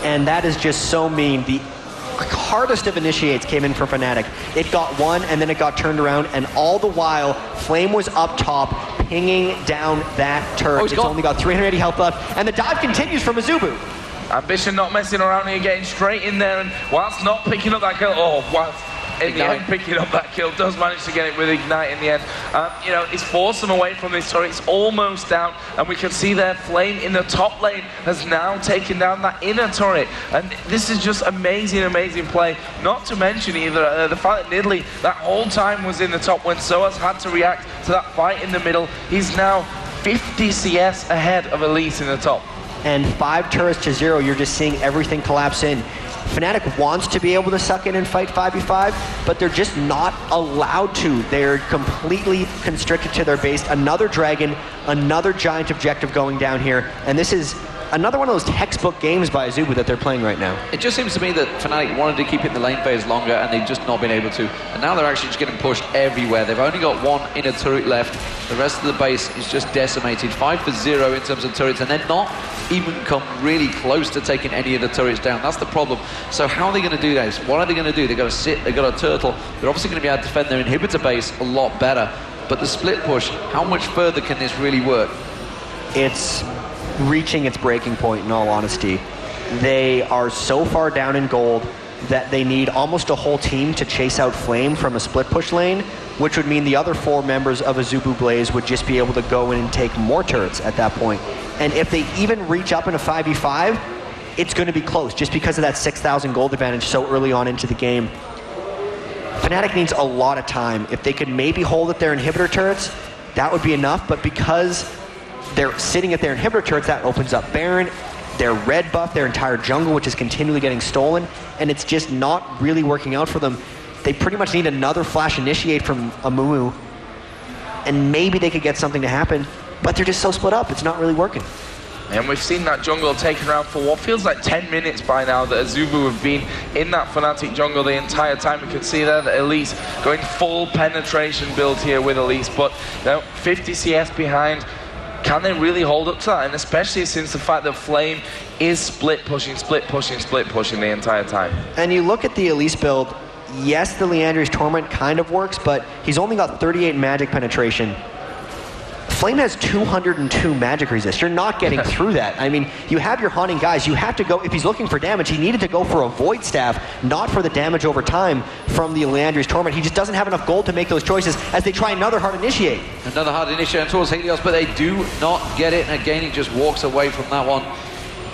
And that is just so mean. The hardest of initiates came in for Fnatic. It got one, and then it got turned around, and all the while, Flame was up top, pinging down that turret. It's only got 380 health left, and the dive continues from Azubu. Ambition not messing around here, getting straight in there, and whilst not picking up that kill, whilst in the end picking up that kill, does manage to get it with Ignite in the end. It's forced them away from this turret. It's almost down, and we can see their Flame in the top lane has now taken down that inner turret, and this is just amazing, amazing play. Not to mention either the fact that Nidalee that whole time was in the top when SOAS had to react to that fight in the middle. He's now 50 CS ahead of Elise in the top. And 5 turrets to 0, you're just seeing everything collapse in. Fnatic wants to be able to suck in and fight 5v5, but they're just not allowed to. They're completely constricted to their base. Another dragon, another giant objective going down here, and this is another one of those textbook games by Azubu that they're playing right now. It just seems to me that Fnatic wanted to keep it in the lane phase longer, and they've just not been able to. And now they're actually just getting pushed everywhere. They've only got one inner turret left. The rest of the base is just decimated. 5 for 0 in terms of turrets, and they're not even come really close to taking any of the turrets down. That's the problem. So how are they going to do this? What are they going to do? They've got to sit, they've got a turtle. They're obviously going to be able to defend their inhibitor base a lot better. But the split push, how much further can this really work? It's reaching its breaking point, in all honesty. They are so far down in gold that they need almost a whole team to chase out Flame from a split push lane, which would mean the other 4 members of Azubu Blaze would just be able to go in and take more turrets at that point. And if they even reach up in a 5v5, it's going to be close just because of that 6,000 gold advantage so early on into the game. Fnatic needs a lot of time. If they could maybe hold at their inhibitor turrets, that would be enough, but because they're sitting at their inhibitor turrets. That opens up Baron, their red buff, their entire jungle, which is continually getting stolen, and it's just not really working out for them. They pretty much need another flash initiate from Amumu, and maybe they could get something to happen, but they're just so split up, it's not really working. And we've seen that jungle taken around for what feels like 10 minutes by now, that Azubu have been in that Fnatic jungle the entire time. We can see there that Elise going full penetration build here with Elise, but 50 CS behind. Can they really hold up to that? And especially since the fact that Flame is split pushing the entire time. And you look at the Elise build, yes, the Liandry's Torment kind of works, but he's only got 38 magic penetration. Flame has 202 magic resist. You're not getting through that. I mean, you have your haunting guys. You have to go, if he's looking for damage, he needed to go for a Void Staff, not for the damage over time from the Liandry's Torment. He just doesn't have enough gold to make those choices as they try another hard initiate. Another hard initiate towards Helios, but they do not get it, and again he just walks away from that one.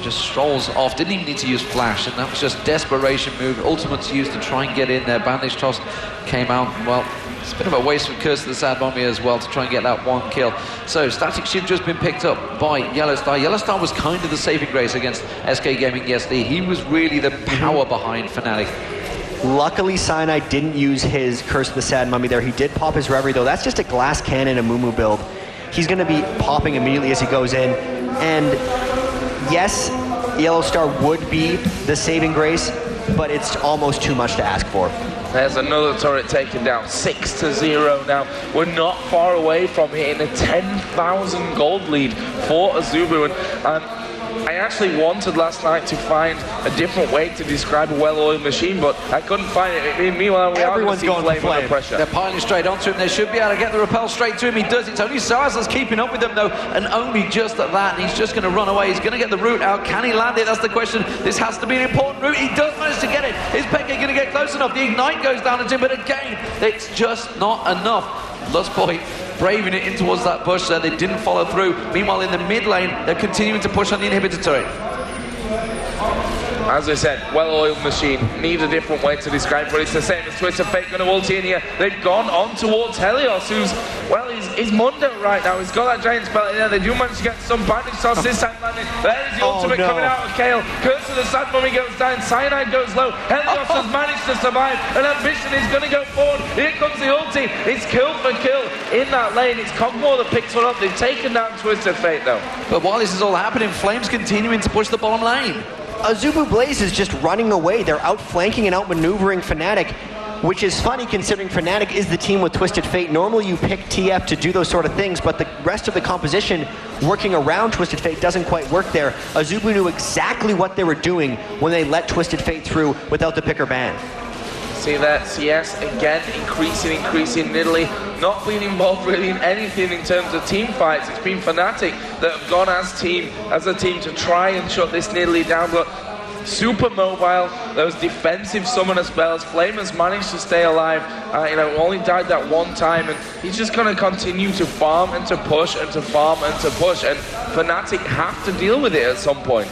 Just strolls off, didn't even need to use flash, and that was just desperation move. Ultimate's used to try and get in there. Bandage toss came out, well, it's a bit of a waste for Curse of the Sad Mommy as well to try and get that one kill. So Static Shift just been picked up by Yellowstar. Yellowstar was kind of the saving grace against SK Gaming yesterday. He was really the power behind Fnatic. Luckily, Cyanide didn't use his Curse of the Sad Mummy there. He did pop his Reverie, though. That's just a glass cannon Amumu build. He's going to be popping immediately as he goes in. And yes, Yellowstar would be the saving grace, but it's almost too much to ask for. There's another turret taken down, 6-0 now. We're not far away from hitting a 10,000 gold lead for Azubu. And I actually wanted last night to find a different way to describe a well-oiled machine, but I couldn't find it. Meanwhile, everyone's going to see Flame under pressure. They're piling straight onto him. They should be able to get the repel straight to him. He does. It's only Soaz that's keeping up with them, though, and only just at that. And he's just going to run away. He's going to get the root out. Can he land it? That's the question. This has to be an important route. He does manage to get it. Is Peke going to get close enough? The Ignite goes down to him, but again, it's just not enough. Lustboy braving it in towards that bush there. They didn't follow through. Meanwhile, in the mid lane, they're continuing to push on the inhibitor turret. As I said, well-oiled machine. Need a different way to describe, but it's the same as Twisted Fate going to ulti in here. They've gone on towards Helios, who's, well, he's Mundo right now. He's got that giant spell in there. They do manage to get some bandage toss this time landing. There's the ultimate coming out of Kale. Curse of the Sad Mummy goes down. Cyanide goes low. Helios has managed to survive, and Ambition is going to go forward. Here comes the ulti. It's kill for kill in that lane. It's Cogmore that picks one up. They've taken down Twisted Fate, though. But while this is all happening, Flame's continuing to push the bottom lane. Azubu Blaze is just running away. They're outflanking and outmaneuvering Fnatic, which is funny considering Fnatic is the team with Twisted Fate. Normally you pick TF to do those sort of things, but the rest of the composition working around Twisted Fate doesn't quite work there. Azubu knew exactly what they were doing when they let Twisted Fate through without the pick or ban. See that CS again increasing Nidalee, not being involved really in anything in terms of team fights. It's been Fnatic that have gone as a team to try and shut this Nidalee down, but super mobile, those defensive summoner spells. Flame has managed to stay alive, only died that one time, and he's just going to continue to farm and to push and to farm and to push, and Fnatic have to deal with it at some point.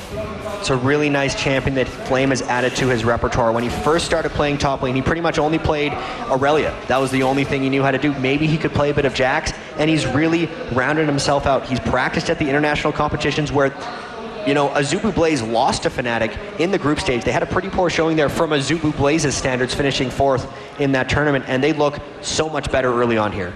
It's a really nice champion that Flame has added to his repertoire. When he first started playing top lane, he pretty much only played Aurelia. That was the only thing he knew how to do. Maybe he could play a bit of Jax, and he's really rounded himself out. He's practiced at the international competitions where, Azubu Blaze lost to Fnatic in the group stage. They had a pretty poor showing there from Azubu Blaze's standards, finishing 4th in that tournament, and they look so much better early on here.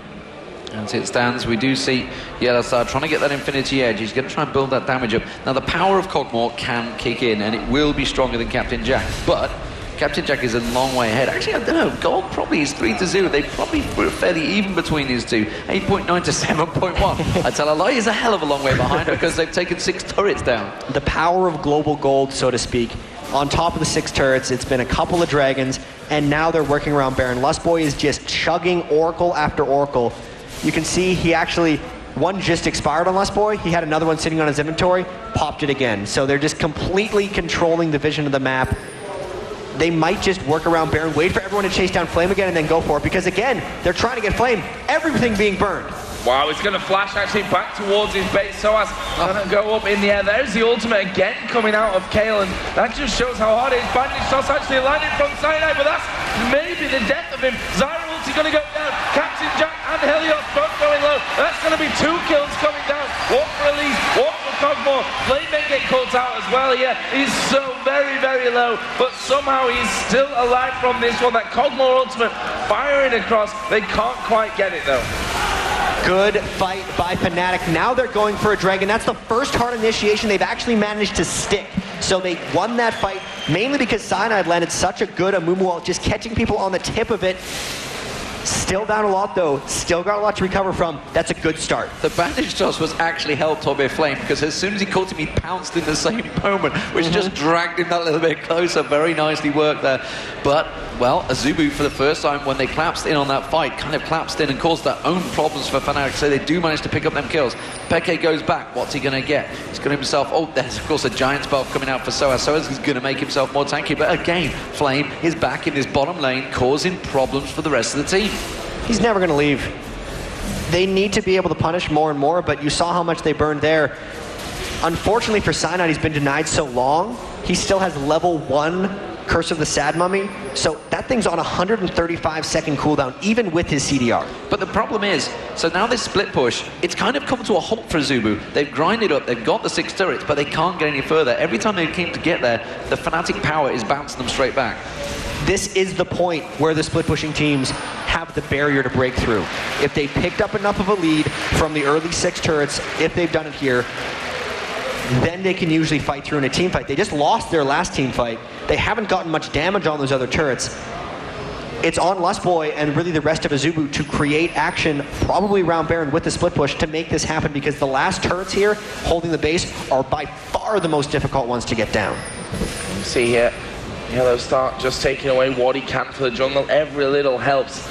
As it stands, we do see Yellowstar trying to get that Infinity Edge. He's going to try and build that damage up. Now, the power of Cogmore can kick in, and it will be stronger than Captain Jack. But Captain Jack is a long way ahead. Actually, I don't know. Gold probably is 3-0. They probably were fairly even between these two. 8.9 to 7.1. I tell a lie, he's a hell of a long way behind because they've taken 6 turrets down. The power of global gold, so to speak. On top of the 6 turrets, it's been a couple of dragons, and now they're working around Baron. Lustboy is just chugging Oracle after Oracle. You can see he actually, one just expired on Lustboy. He had another one sitting on his inventory, popped it again. So they're just completely controlling the vision of the map. They might just work around Baron, wait for everyone to chase down Flame again, and then go for it. Because again, they're trying to get Flame, everything being burned. Wow, he's going to flash actually back towards his base. Soaz going to go up in the air. There's the ultimate again coming out of Kale, and that just shows how hard it is. Bandage toss actually landing from Cyanide, but that's maybe the death of him. Zyra ulti going to go down. Captain Jack and Helios both going low. That's going to be 2 kills coming down. What for Elise? caught out as well here. He's so very, very low, but somehow he's still alive from this one. That Cogmore ultimate firing across. They can't quite get it though. Good fight by Fnatic. Now they're going for a dragon. That's the first hard initiation they've actually managed to stick. So they won that fight mainly because Cyanide landed such a good Amumu wall, just catching people on the tip of it. Still down a lot though, still got a lot to recover from. That's a good start. The bandage toss was actually helped by Flame because as soon as he caught him, he pounced in the same moment, which just dragged him that little bit closer. Very nicely worked there. But, well, Azubu for the first time when they collapsed in on that fight, kind of collapsed in and caused their own problems for Fnatic, so they do manage to pick up them kills. Peke goes back. What's he going to get? He's got himself... Oh, there's, of course, a giant spell coming out for Soaz. Soaz is going to make himself more tanky, but again, Flame is back in this bottom lane, causing problems for the rest of the team. He's never going to leave. They need to be able to punish more and more, but you saw how much they burned there. Unfortunately for Cyanide, he's been denied so long, he still has level 1 Curse of the Sad Mummy, so that thing's on a 135-second cooldown, even with his CDR. But the problem is, so now this split push, it's kind of come to a halt for Azubu. They've grinded up, they've got the 6 turrets, but they can't get any further. Every time they came to get there, the Fnatic power is bouncing them straight back. This is the point where the split pushing teams have the barrier to break through. If they picked up enough of a lead from the early 6 turrets, if they've done it here, then they can usually fight through in a team fight. They just lost their last team fight. They haven't gotten much damage on those other turrets. It's on Lustboy and really the rest of Azubu to create action, probably around Baron with the split push, to make this happen, because the last turrets here, holding the base, are by far the most difficult ones to get down. See here, Yellow Star just taking away what he can for the jungle. Every little helps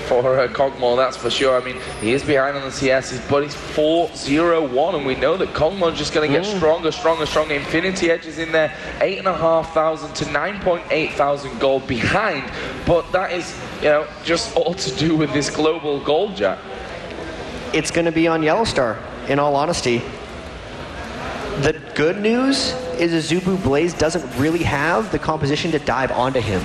for Cogmore, that's for sure. I mean, he is behind on the CS, but he's 4-0-1, and we know that Cogmore's just going to get stronger, stronger, stronger. Infinity Edge is in there, 8,500 to 9,800 gold behind, but that is, you know, just all to do with this global gold, Jack. It's going to be on Yellow Star, in all honesty. The good news is Azubu Blaze doesn't really have the composition to dive onto him.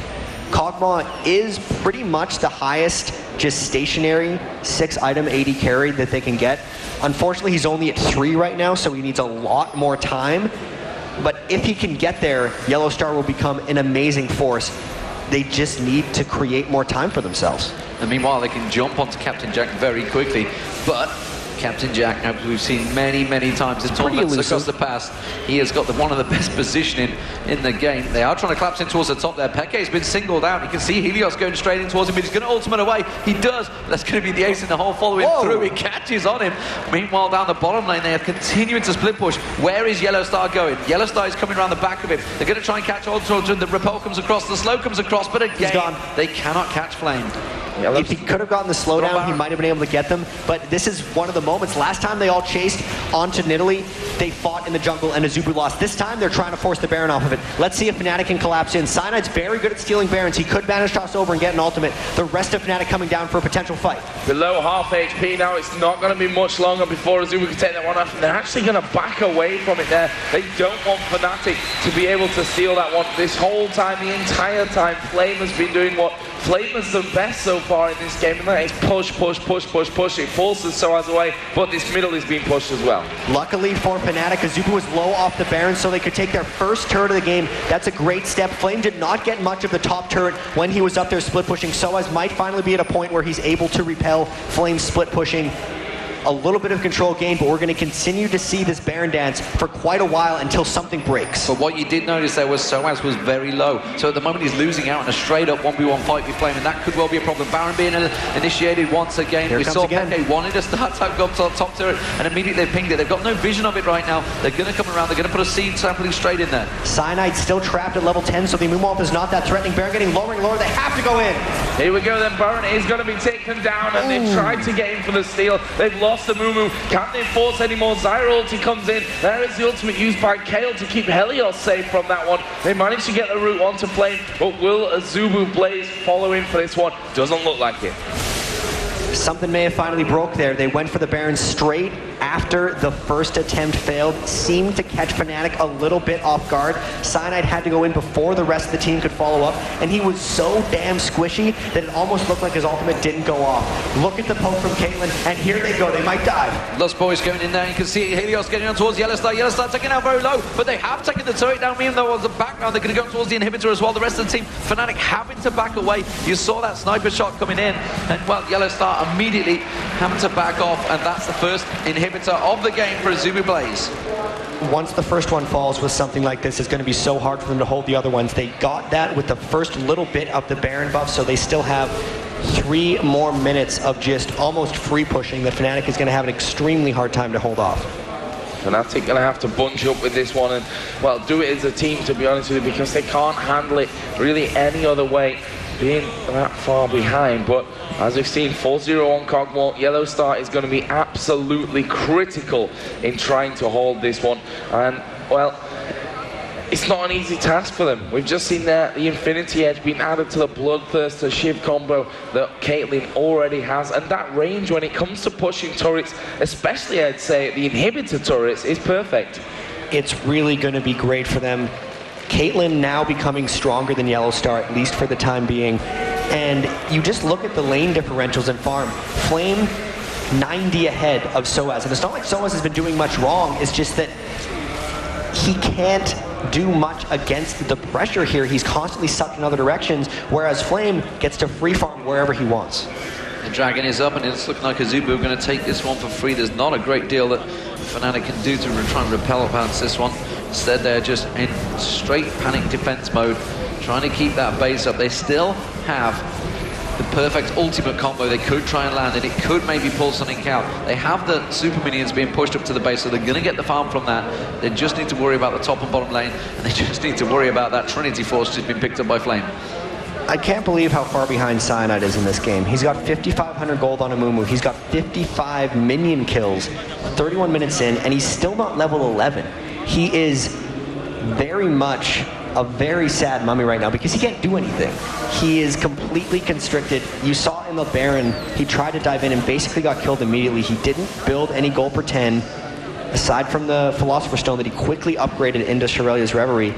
Cogmore is pretty much the highest just stationary 6-item AD carry that they can get. Unfortunately, he's only at 3 right now, so he needs a lot more time. But if he can get there, Yellow Star will become an amazing force. They just need to create more time for themselves. And meanwhile, they can jump onto Captain Jack very quickly, but Captain Jack, as we've seen many, many times in tournaments across the past, he has got one of the best positioning in the game. They are trying to collapse in towards the top there. Peke's been singled out. You can see Helios going straight in towards him, but he's going to ultimate away. He does. That's going to be the ace in the hole following through. He catches on him. Meanwhile, down the bottom lane, they are continuing to split push. Where is Yellow Star going? Yellow Star is coming around the back of him. They're going to try and catch on towards him. The repel comes across, the slow comes across, but again, they cannot catch Flame. If he could have gotten the slowdown, he might have been able to get them, but this is one of the moments. Last time they all chased onto Nidalee, they fought in the jungle and Azubu lost. This time they're trying to force the Baron off of it. Let's see if Fnatic can collapse in. Cyanide's very good at stealing Barons. He could banish toss over and get an ultimate. The rest of Fnatic coming down for a potential fight. Below half HP now, it's not going to be much longer before Azubu can take that one off. And they're actually going to back away from it there. They don't want Fnatic to be able to steal that one. This whole time, the entire time, Flame has been doing what Flame is the best so far in this game, and that is push, push, push, push, push. It forces Soaz away, but this middle is being pushed as well. Luckily for Fnatic, Azubu was low off the Baron, so they could take their first turret of the game. That's a great step. Flame did not get much of the top turret when he was up there split pushing. Soaz might finally be at a point where he's able to repel Flame's split pushing. A little bit of control gain, but we're going to continue to see this Baron dance for quite a while until something breaks. But what you did notice there was Soaz was very low. So at the moment he's losing out in a straight up 1v1 fight with Flame, and that could well be a problem. Baron being initiated once again. We saw Peke wanted to start top turret, and immediately they pinged it. They've got no vision of it right now. They're going to come around. They're going to put a seed sampling straight in there. Cyanide still trapped at level 10, so the Moonwolf is not that threatening. Baron getting lower and lower. They have to go in. Here we go then. Baron is going to be taken down, and they've tried to get in for the steal. They've lost the Mumu. Can't they force any more? Zyra ulti comes in. There is the ultimate used by Kale to keep Helios safe from that one. They managed to get the route onto Flame, but will Azubu Blaze follow in for this one? Doesn't look like it. Something may have finally broke there. They went for the Baron straight after the first attempt failed seemed to catch Fnatic a little bit off guard. Cyanide had to go in before the rest of the team could follow up, and he was so damn squishy that it almost looked like his ultimate didn't go off. Look at the poke from Caitlyn, and here they go. They might dive. Lost Boys going in there. You can see Helios getting on towards Yellowstar. Yellowstar taking out very low, but they have taken the turret down, even though on the background they're going to go towards the inhibitor as well. The rest of the team, Fnatic having to back away. You saw that sniper shot coming in, and well, Yellowstar immediately having to back off, and that's the first inhibitor of the game for Azubu Blaze. Once the first one falls with something like this, it's going to be so hard for them to hold the other ones. They got that with the first little bit of the Baron buff, so they still have 3 more minutes of just almost free pushing that Fnatic is going to have an extremely hard time to hold off. Fnatic going to have to bunch up with this one and, well, do it as a team, to be honest with you, because they can't handle it really any other way, being that far behind. But as we've seen, 4-0 on Cogmore, Yellowstar is going to be absolutely critical in trying to hold this one. And, well, it's not an easy task for them. We've just seen the Infinity Edge being added to the Bloodthirster Shiv combo that Caitlyn already has, and that range when it comes to pushing turrets, especially I'd say the inhibitor turrets, is perfect. It's really going to be great for them. Caitlyn now becoming stronger than Yellowstar, at least for the time being. And you just look at the lane differentials in farm. Flame 90 ahead of Soaz. And it's not like Soaz has been doing much wrong, it's just that he can't do much against the pressure here. He's constantly sucked in other directions, whereas Flame gets to free farm wherever he wants. The Dragon is up, and it's looking like Azubu are going to take this one for free. There's not a great deal that Fnatic can do to try and repel against this one. Instead, they're just in straight panic defense mode, trying to keep that base up. They still have the perfect ultimate combo they could try and land, and it could maybe pull something out. They have the super minions being pushed up to the base, so they're going to get the farm from that. They just need to worry about the top and bottom lane, and they just need to worry about that Trinity Force just being picked up by Flame. I can't believe how far behind Cyanide is in this game. He's got 5,500 gold on Amumu. He's got 55 minion kills, 31 minutes in, and he's still not level 11. He is very much a very sad mummy right now because he can't do anything. He is completely constricted. You saw in the Baron, he tried to dive in and basically got killed immediately. He didn't build any gold per 10, aside from the Philosopher's Stone that he quickly upgraded into Shirelia's Reverie.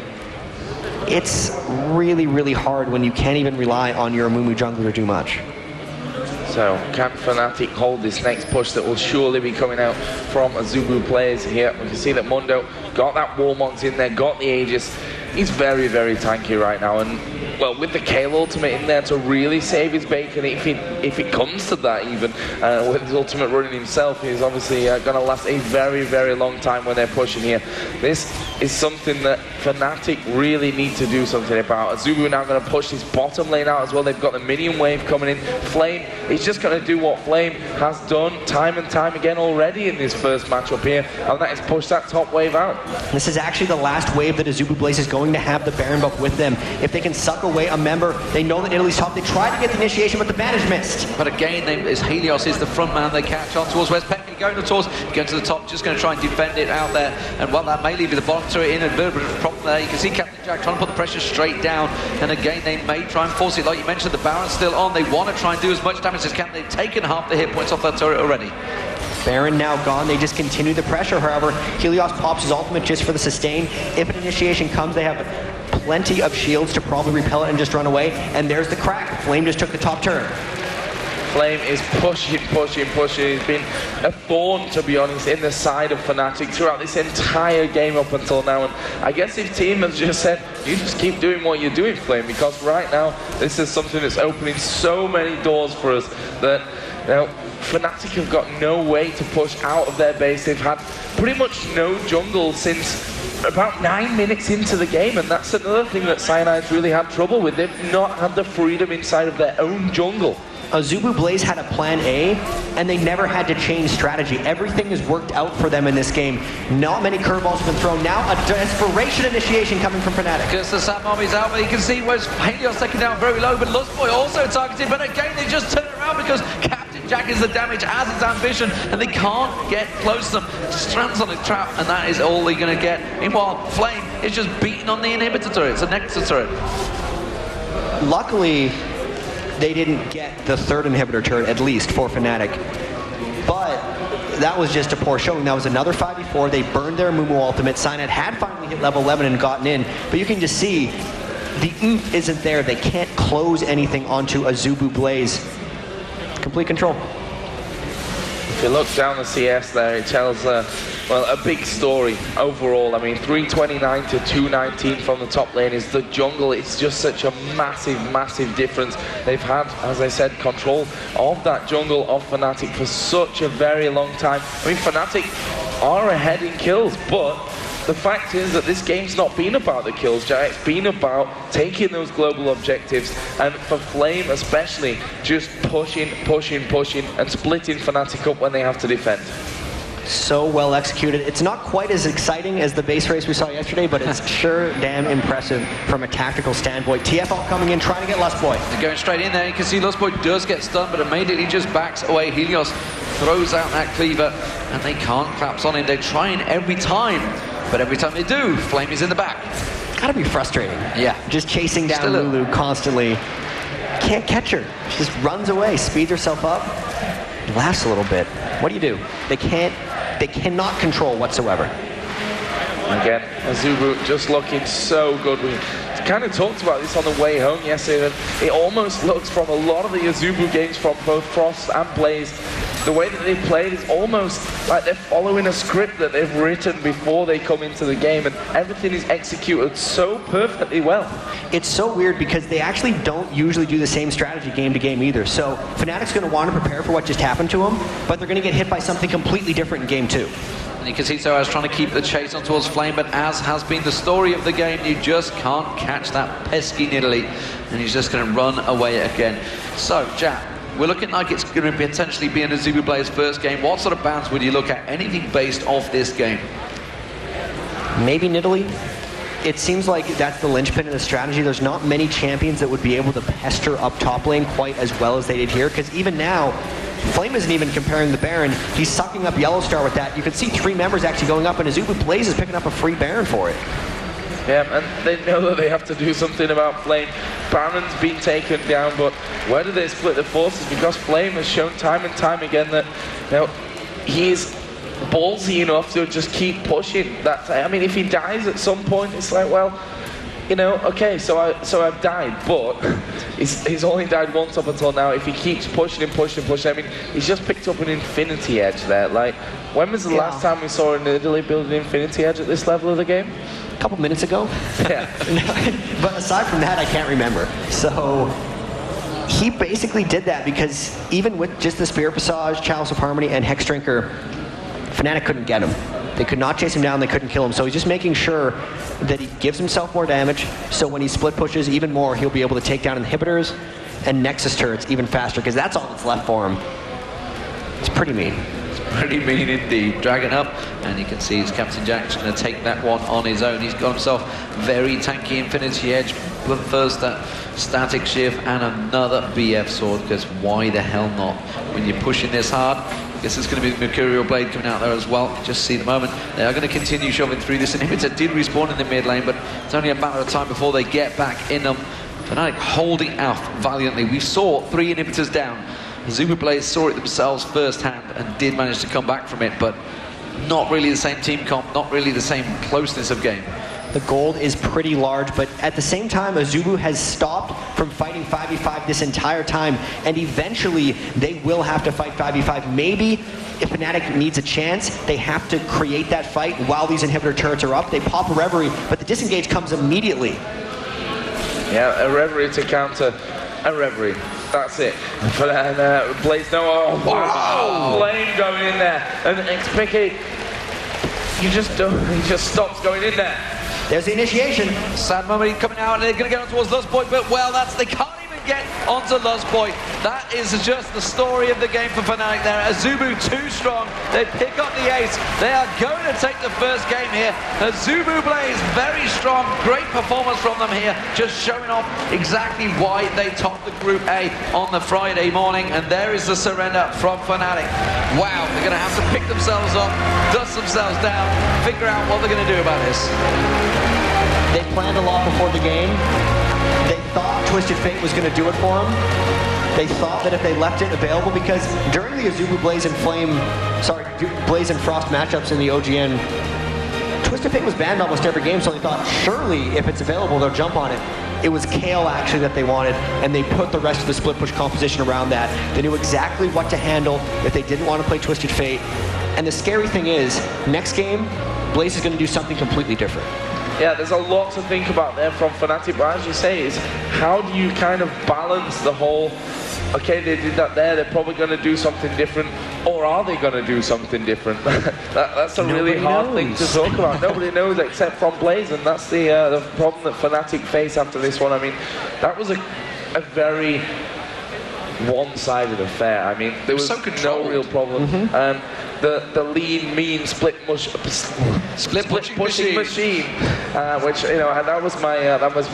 It's really, really hard when you can't even rely on your Amumu jungler to do much. So, can Fnatic hold this next push that will surely be coming out from Azubu players here? We can see that Mundo got that Warmogs in there, got the Aegis. He's very, very tanky right now, and well, with the Kale ultimate in there to really save his bacon, if it comes to that even, with his ultimate running himself, he's obviously going to last a very, very long time when they're pushing here. This is something that Fnatic really need to do something about. Azubu now going to push his bottom lane out as well. They've got the minion wave coming in. Flame is just going to do what Flame has done time and time again already in this first matchup here, and that is push that top wave out. This is actually the last wave that Azubu Blaze is going to have the Baron buff with them. If they can suck away a member, they know that Italy's top. They try to get the initiation, but the ban is missed. But again, Helios is the front man they catch on towards West. Pecky going to towards, going to the top, just going to try and defend it out there. And well, that may leave the bottom turret in a bit of a problem there. You can see Captain Jack trying to put the pressure straight down. And again, they may try and force it. Like you mentioned, the Baron's still on. They want to try and do as much damage as can. They've taken half the hit points off that turret already. Baron now gone. They just continue the pressure. However, Helios pops his ultimate just for the sustain. If an initiation comes, they have plenty of shields to probably repel it and just run away. And there's the crack. Flame just took the top turret. Flame is pushing. He's been a thorn, to be honest, in the side of Fnatic throughout this entire game up until now. And I guess his team has just said, you just keep doing what you're doing, Flame, because right now this is something that's opening so many doors for us that, you know, Fnatic have got no way to push out of their base. They've had pretty much no jungle since about 9 minutes into the game, and that's another thing that Cyanide's really had trouble with. They've not had the freedom inside of their own jungle. Azubu Blaze had a plan A, and they never had to change strategy. Everything has worked out for them in this game. Not many curveballs have been thrown. Now a desperation initiation coming from Fnatic. Because the Sap Mommy's out, but you can see where's Helios taken down very low, but Lustboy also targeted, but again they just turn around because Captain Jack is the damage as his ambition, and they can't get close to them. Strands on the trap, and that is all they're going to get. Meanwhile, Flame is just beating on the inhibitor turret. It's a Nexus turret. Luckily, they didn't get the third inhibitor turret, at least for Fnatic. but that was just a poor showing. That was another 5v4. They burned their Mumu ultimate. Synet had finally hit level 11 and gotten in, but you can just see the oomph isn't there. They can't close anything onto Azubu Blaze. Complete control. If you look down the CS there, it tells well, a big story overall. I mean, 329 to 219 from the top lane is the jungle. It's just such a massive, massive difference. They've had, as I said, control of that jungle of fnatic for such a very long time. I mean, fnatic are ahead in kills, but the fact is that this game's not been about the kills, Jack. It's been about taking those global objectives, and for Flame especially, just pushing, and splitting fnatic up when they have to defend. So well executed. It's not quite as exciting as the base race we saw yesterday, but it's sure damn impressive from a tactical standpoint. TFL coming in, trying to get Lustboy. They're going straight in there. You can see Lustboy does get stunned, but immediately just backs away. Helios throws out that cleaver, and they can't collapse on him. They're trying every time, but every time they do, Flame is in the back. Gotta be frustrating. Yeah. Just chasing down Lulu constantly. Can't catch her. She just runs away, speeds herself up, laughs a little bit. What do you do? They cannot control whatsoever. Again, Azubu just looking so good. We kind of talked about this on the way home yesterday, that it almost looks from a lot of the Azubu games from both Frost and Blaze, the way that they played is almost like they're following a script that they've written before they come into the game, and everything is executed so perfectly well. It's so weird because they actually don't usually do the same strategy game to game either. So Fnatic's going to want to prepare for what just happened to them, but they're going to get hit by something completely different in game 2. And you can see Soaz trying to keep the chase on towards Flame, but as has been the story of the game, you just can't catch that pesky Nidalee, and he's just going to run away again. So, Jack, we're looking like it's going to potentially be an Azubu Blaze first game. What sort of bounce would you look at? Anything based off this game? Maybe Nidalee. It seems like that's the linchpin of the strategy. There's not many champions that would be able to pester up top lane quite as well as they did here, because even now, Flame isn't even comparing the Baron. He's sucking up Yellowstar with that. You can see 3 members actually going up, and Azubu Blaze is picking up a free Baron for it. Yeah, and they know that they have to do something about Flame. Baron's been taken down, but where do they split the forces? Because Flame has shown time and time again that, you know, he's ballsy enough to just keep pushing. That, I mean, if he dies at some point, it's like, well, you know, okay, so I've died, but he's only died once up until now. If he keeps pushing, I mean, he's just picked up an Infinity Edge there. Like, when was the last time we saw an Nidalee build an Infinity Edge at this level of the game? A couple minutes ago. Yeah. But aside from that, I can't remember. So he basically did that because even with just the Spirit Passage, Chalice of Harmony, and Hex Drinker, Fnatic couldn't get him. They could not chase him down, they couldn't kill him. So he's just making sure that he gives himself more damage, so when he split pushes even more, he'll be able to take down inhibitors and Nexus turrets even faster, because that's all that's left for him. It's pretty mean. Pretty mean indeed. Dragon up, and you can see his Captain Jack's going to take that one on his own. He's got himself very tanky Infinity Edge, but first that Static Shift and another BF sword, because why the hell not? When you're pushing this hard, I guess there's going to be the Mercurial Blade coming out there as well. Just see the moment. They are going to continue shoving through this. Inhibitor did respawn in the mid lane, but it's only a matter of time before they get back in them. Fnatic holding out valiantly. We saw 3 inhibitors down. Azubu Blaze saw it themselves firsthand and did manage to come back from it, but not really the same team comp, not really the same closeness of game. The gold is pretty large, but at the same time, Azubu has stopped from fighting 5v5 this entire time, and eventually they will have to fight 5v5. Maybe if Fnatic needs a chance, they have to create that fight while these inhibitor turrets are up. They pop a Reverie, but the disengage comes immediately. Yeah, a Reverie to counter a Reverie. That's it. But Blaze, no, oh, wow! Flame going in there, and XPK, he just stops going in there. There's the initiation. Sad moment coming out, and they're going to get on towards Lustboy, but well, they can't even get onto Lustboy. That is just the story of the game for Fnatic there. Azubu too strong. They pick up the ace. They are going to take the first game here. Azubu Blaze very strong. Great performance from them here. Just showing off exactly why they topped the Group A on the Friday morning. And there is the surrender from Fnatic. Wow, they're going to have to pick themselves up, dust themselves down, figure out what they're going to do about this. They planned a lot before the game. They thought Twisted Fate was going to do it for them. They thought that if they left it available, because during the Azubu Blaze and Blaze and Frost matchups in the OGN, Twisted Fate was banned almost every game, so they thought surely if it's available, they'll jump on it. It was Kale actually that they wanted, and they put the rest of the split push composition around that. They knew exactly what to handle if they didn't want to play Twisted Fate. And the scary thing is, next game, Blaze is going to do something completely different. Yeah, there's a lot to think about there from Fnatic, but as you say, is how do you kind of balance the whole, okay, they did that there, they're probably going to do something different, or are they going to do something different? That's a really hard thing to talk about. Nobody knows except from Blaze, and that's the problem that Fnatic face after this one. I mean, that was a very one-sided affair. I mean, there was no real problem. The lean, mean split pushing machine, which that was my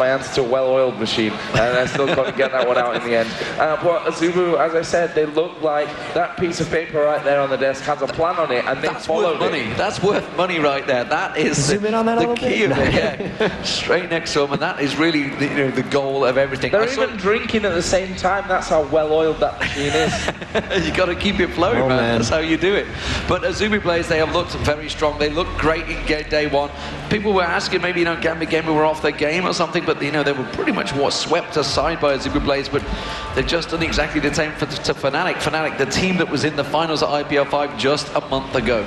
answer to a well-oiled machine, and I still couldn't get that one out in the end. But Azubu, as I said, they look like that piece of paper right there on the desk has a plan on it, and they followed it. That's worth money right there. That is zoom in on that the key of it. Yeah, straight next to them, and that is really the goal of everything. They're even drinking at the same time. That's how well-oiled that machine is. You got to keep it flowing, man. That's how you do it. But Azubu Blaze, they have looked very strong. They looked great in day one. People were asking maybe, Gambit Gamer were off their game or something, but, they were pretty much swept aside by Azubu Blaze, but they've just done exactly the same to Fnatic. Fnatic, the team that was in the finals at IPL 5 just a month ago.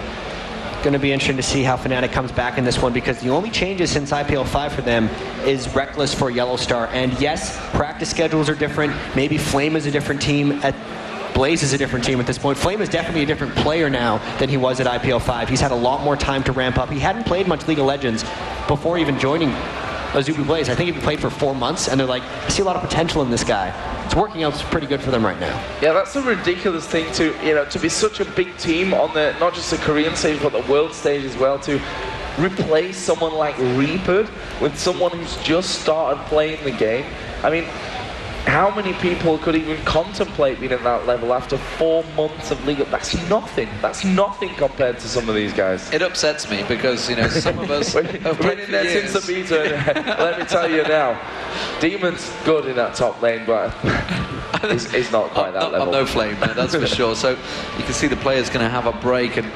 Going to be interesting to see how Fnatic comes back in this one, because the only changes since IPL 5 for them is Reckless for Yellow Star. And yes, practice schedules are different. Maybe Flame is a different team. Blaze is a different team at this point. Flame is definitely a different player now than he was at IPL 5. He's had a lot more time to ramp up. He hadn't played much League of Legends before even joining Azubu Blaze. I think he played for 4 months, and they're like, I see a lot of potential in this guy. It's working out pretty good for them right now. Yeah, that's a ridiculous thing to be such a big team on the, not just the Korean stage, but the world stage as well, to replace someone like Reaper with someone who's just started playing the game. I mean, how many people could even contemplate being at that level after 4 months of League? That's nothing. That's nothing compared to some of these guys. It upsets me because, some of us have been in there since the beta. Let me tell you now, Demon's good in that top lane, but he's not quite that level. I'm no Flame, man, that's for sure. So you can see the player's going to have a break, and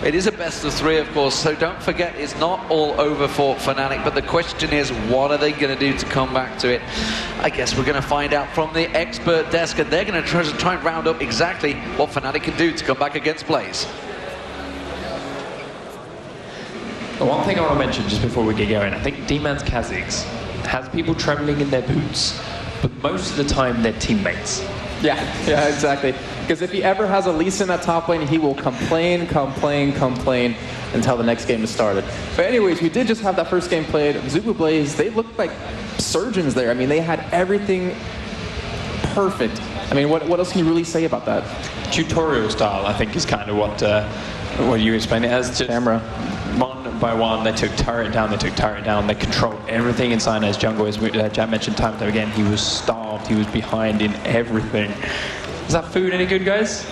it is a best of 3, of course. So don't forget, it's not all over for Fnatic, but the question is, what are they going to do to come back to it? I guess we're going to find out from the expert desk, and they're going to try and round up exactly what Fnatic can do to come back against Blaze. The one thing I want to mention just before we get going, I think D-Man's Kha'Zix has people trembling in their boots, but most of the time they're teammates. Yeah, exactly. Because if he ever has a Lisa in that top lane, he will complain until the next game is started. But anyways, we did just have that first game played. Azubu Blaze, they looked like surgeons there. I mean, they had everything perfect. I mean, what else can you really say about that? Tutorial style, I think, is kind of what you explain it as. Just camera. One by one, they took turret down, they controlled everything inside his jungle. As Jack mentioned time and time again, he was starved, he was behind in everything. Is that food any good, guys?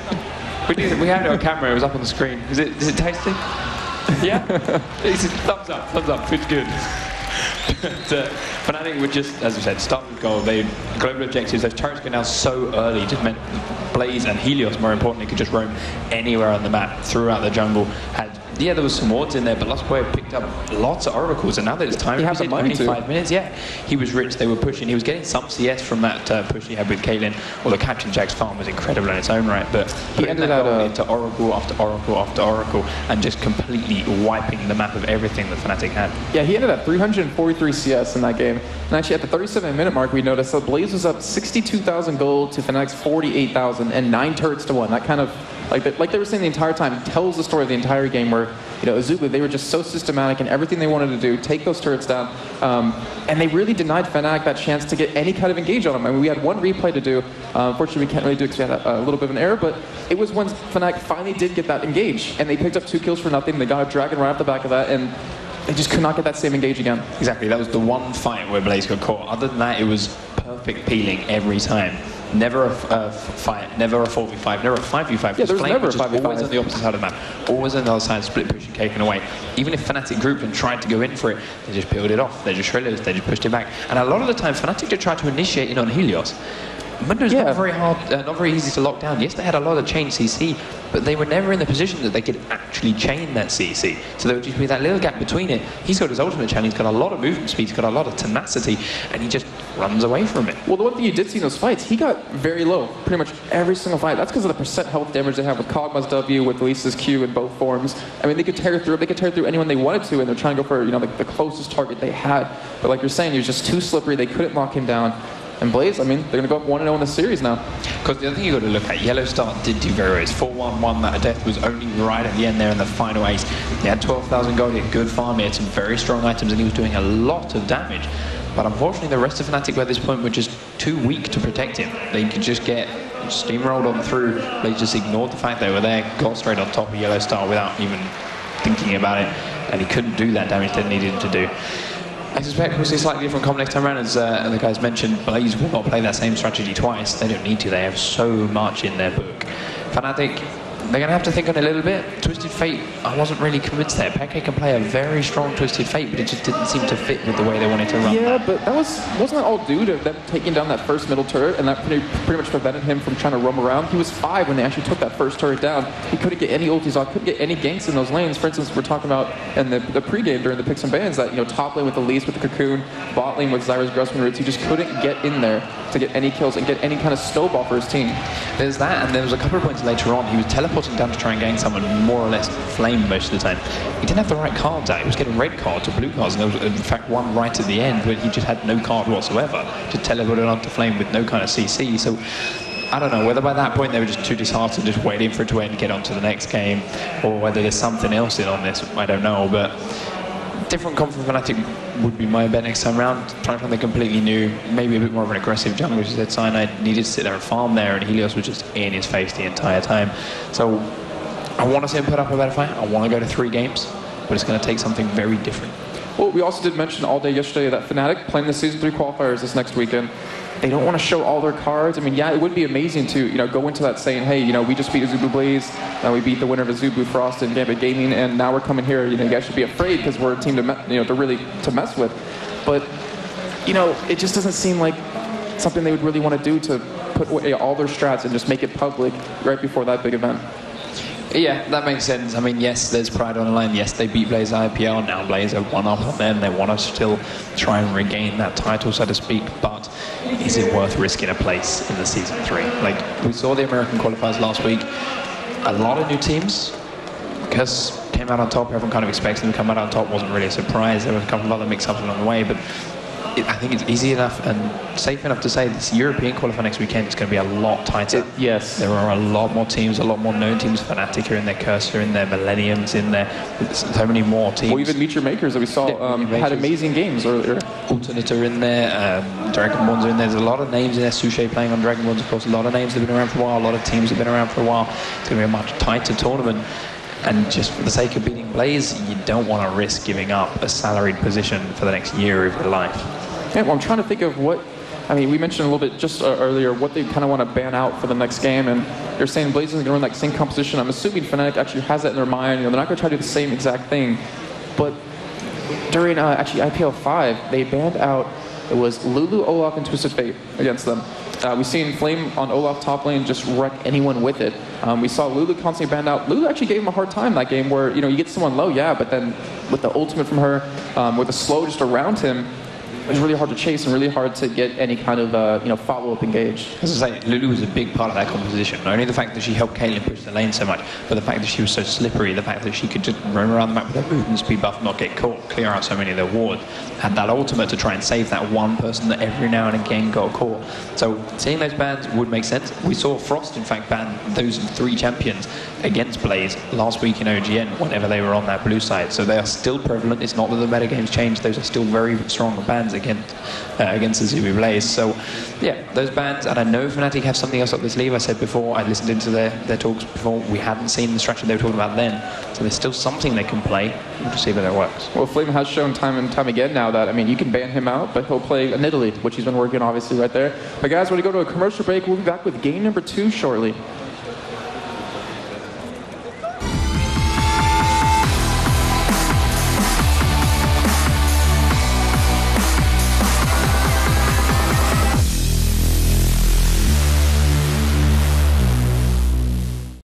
We had it on camera, it was up on the screen. Is it tasty? Yeah? Thumbs up, food's good. But Fnatic would just, as we said, start with goal. They global objectives. Those turrets go down so early, just meant Blaze and Helios, more importantly, could just roam anywhere on the map throughout the jungle. There was some wards in there, but Lost Boy picked up lots of oracles, and now that it's time, he had the money only 5 minutes. Yeah, he was rich. They were pushing. He was getting some CS from that push he had with Caitlyn. Although Captain Jack's farm was incredible in its own right, but he ended up into oracle after oracle after oracle, and just completely wiping the map of everything that Fnatic had. Yeah, he ended up 343 CS in that game. And actually, at the 37-minute mark, we noticed that Blaze was up 62,000 gold to Fnatic's 48,000, and 9 turrets to 1. That kind of, like they were saying the entire time, tells the story of the entire game where, Azubu, they were just so systematic in everything they wanted to do, take those turrets down, and they really denied Fnatic that chance to get any kind of engage on them. I mean, we had one replay to do. Unfortunately, we can't really do it because we had a little bit of an error, but it was when Fnatic finally did get that engage, and they picked up 2 kills for nothing. They got a dragon right off the back of that, and they just could not get that same engage again. Exactly, that was the one fight where Blaze got caught. Other than that, it was perfect peeling every time. Never a fight, never a 4v5, never a 5v5. Yeah, there was never a 5v5. Always on the opposite side of the map, always on the other side, split pushing, taken away. Even if Fnatic grouped and tried to go in for it, they just peeled it off, they just shredded it, they just pushed it back. And a lot of the time, Fnatic did try to initiate in on Helios. Mundo's not very hard, not very easy to lock down. Yes, they had a lot of chain CC, but they were never in the position that they could actually chain that CC. So there would just be that little gap between it. He's got his ultimate challenge, he's got a lot of movement speed, he's got a lot of tenacity, and he just runs away from it. Well, the one thing you did see in those fights, he got very low pretty much every single fight. That's because of the percent health damage they have with Kog'Maw's W, with Lisa's Q in both forms. I mean, they could tear through anyone they wanted to, and they're trying to go for, you know, the closest target they had. But like you're saying, he was just too slippery, they couldn't lock him down. And Blaze, I mean, they're going to go up 1-0 in the series now. Because the other thing you've got to look at, Yellow Star did do very well. It's 4-1-1, that death was only right at the end there in the final ace. He had 12,000 gold, he had good farm, he had some very strong items, and he was doing a lot of damage. But unfortunately, the rest of Fnatic by this point were just too weak to protect him. They could just get steamrolled on through. They just ignored the fact they were there, got straight on top of Yellow Star without even thinking about it, and he couldn't do that damage they needed him to do. I suspect we'll see a slightly different comp next time around, as the guys mentioned. Blaze will not play that same strategy twice. They don't need to. They have so much in their book. Fnatic, they're going to have to think on it a little bit. Twisted Fate, I wasn't really convinced there. Peke can play a very strong Twisted Fate, but it just didn't seem to fit with the way they wanted to run. Yeah, but wasn't that all due to them taking down that first middle turret, and that pretty much prevented him from trying to roam around? He was 5 when they actually took that first turret down. He couldn't get any ultis off, couldn't get any ganks in those lanes. For instance, we're talking about in the pregame during the picks and bans that, you know, top lane with Elise with the Cocoon, bot lane with Zyra's Grusman roots, he just couldn't get in there to get any kills and get any kind of snowball for his team. There's that, and there was a couple of points later on. He was teleporting down to try and gain someone, more or less flame most of the time. He didn't have the right cards out. He was getting red cards or blue cards, and there was in fact one right at the end where he just had no card whatsoever. Just teleported onto flame with no kind of CC. So I don't know whether by that point they were just too disheartened, just waiting for it to end, get on to the next game, or whether there's something else in on this. I don't know, but different comp from Fnatic would be my bet next time round. Trying something completely new, maybe a bit more of an aggressive jungle. As you said, Cyanide needed to sit there and farm there, and Helios was just in his face the entire time. So I want to see him put up a better fight. I want to go to 3 games, but it's going to take something very different. Well, we also did mention all day yesterday that Fnatic playing the Season 3 qualifiers this next weekend. They don't want to show all their cards. I mean, yeah, it would be amazing to, you know, go into that saying, hey, you know, we just beat Azubu Blaze, we beat the winner of Azubu Frost and Gambit Gaming, and now we're coming here. You know, you guys should be afraid because we're a team to really mess with. But, you know, it just doesn't seem like something they would really want to do to put away all their strats and just make it public right before that big event. Yeah, that makes sense. I mean, yes, there's pride on the line. Yes, they beat Blaze IPL. Now Blaze are 1 up on them. They want to still try and regain that title, so to speak. But is it worth risking a place in the Season 3? Like, we saw the American qualifiers last week. A lot of new teams, because came out on top. Everyone kind of expected them to come out on top. Wasn't really a surprise. There were a couple of other mix-ups along the way, but I think it's easy enough and safe enough to say this European qualifier next weekend is going to be a lot tighter. Yes. There are a lot more teams, a lot more known teams. Fnatic are in there, Cursor in there, Millennium's in there. So many more teams. Well, even Meet Your Makers that we saw had amazing games earlier. Alternate are in there, Dragonborns are in there. There's a lot of names in there. Suche playing on Dragonborns, of course. A lot of names that have been around for a while. A lot of teams have been around for a while. It's going to be a much tighter tournament. And just for the sake of beating Blaze, you don't want to risk giving up a salaried position for the next year of your life. Yeah, well, I'm trying to think of what, I mean, we mentioned a little bit just earlier what they kind of want to ban out for the next game, and they're saying Blaze is going to run that same composition. I'm assuming Fnatic actually has that in their mind. You know, they're not going to try to do the same exact thing. But during actually IPL 5, they banned out, it was Lulu, Olaf, and Twisted Fate against them. We've seen Flame on Olaf top lane just wreck anyone with it. We saw Lulu constantly banned out. Lulu actually gave him a hard time that game where, you know, you get someone low, yeah, but then with the ultimate from her, with the slow just around him, it was really hard to chase and really hard to get any kind of follow-up engaged. As I say, Lulu was a big part of that composition. Not only the fact that she helped Caitlyn push the lane so much, but the fact that she was so slippery, the fact that she could just roam around the map with her movement speed buff, not get caught, clear out so many of their wards, had that ultimate to try and save that one person that every now and again got caught. So seeing those bans would make sense. We saw Frost, in fact, ban those 3 champions against Blaze last week in OGN whenever they were on that blue side. So they are still prevalent. It's not that the metagame's changed. Those are still very strong bans against Azubu Blaze. So yeah, those bans, and I know Fnatic have something else up their sleeve. I said before, I listened into their talks before, we hadn't seen the strategy they were talking about then. So there's still something they can play. We'll just see whether it works. Well, Flame has shown time and time again now that, I mean, you can ban him out, but he'll play in Italy, which he's been working obviously right there. But guys, we're going to go to a commercial break. We'll be back with game number 2 shortly.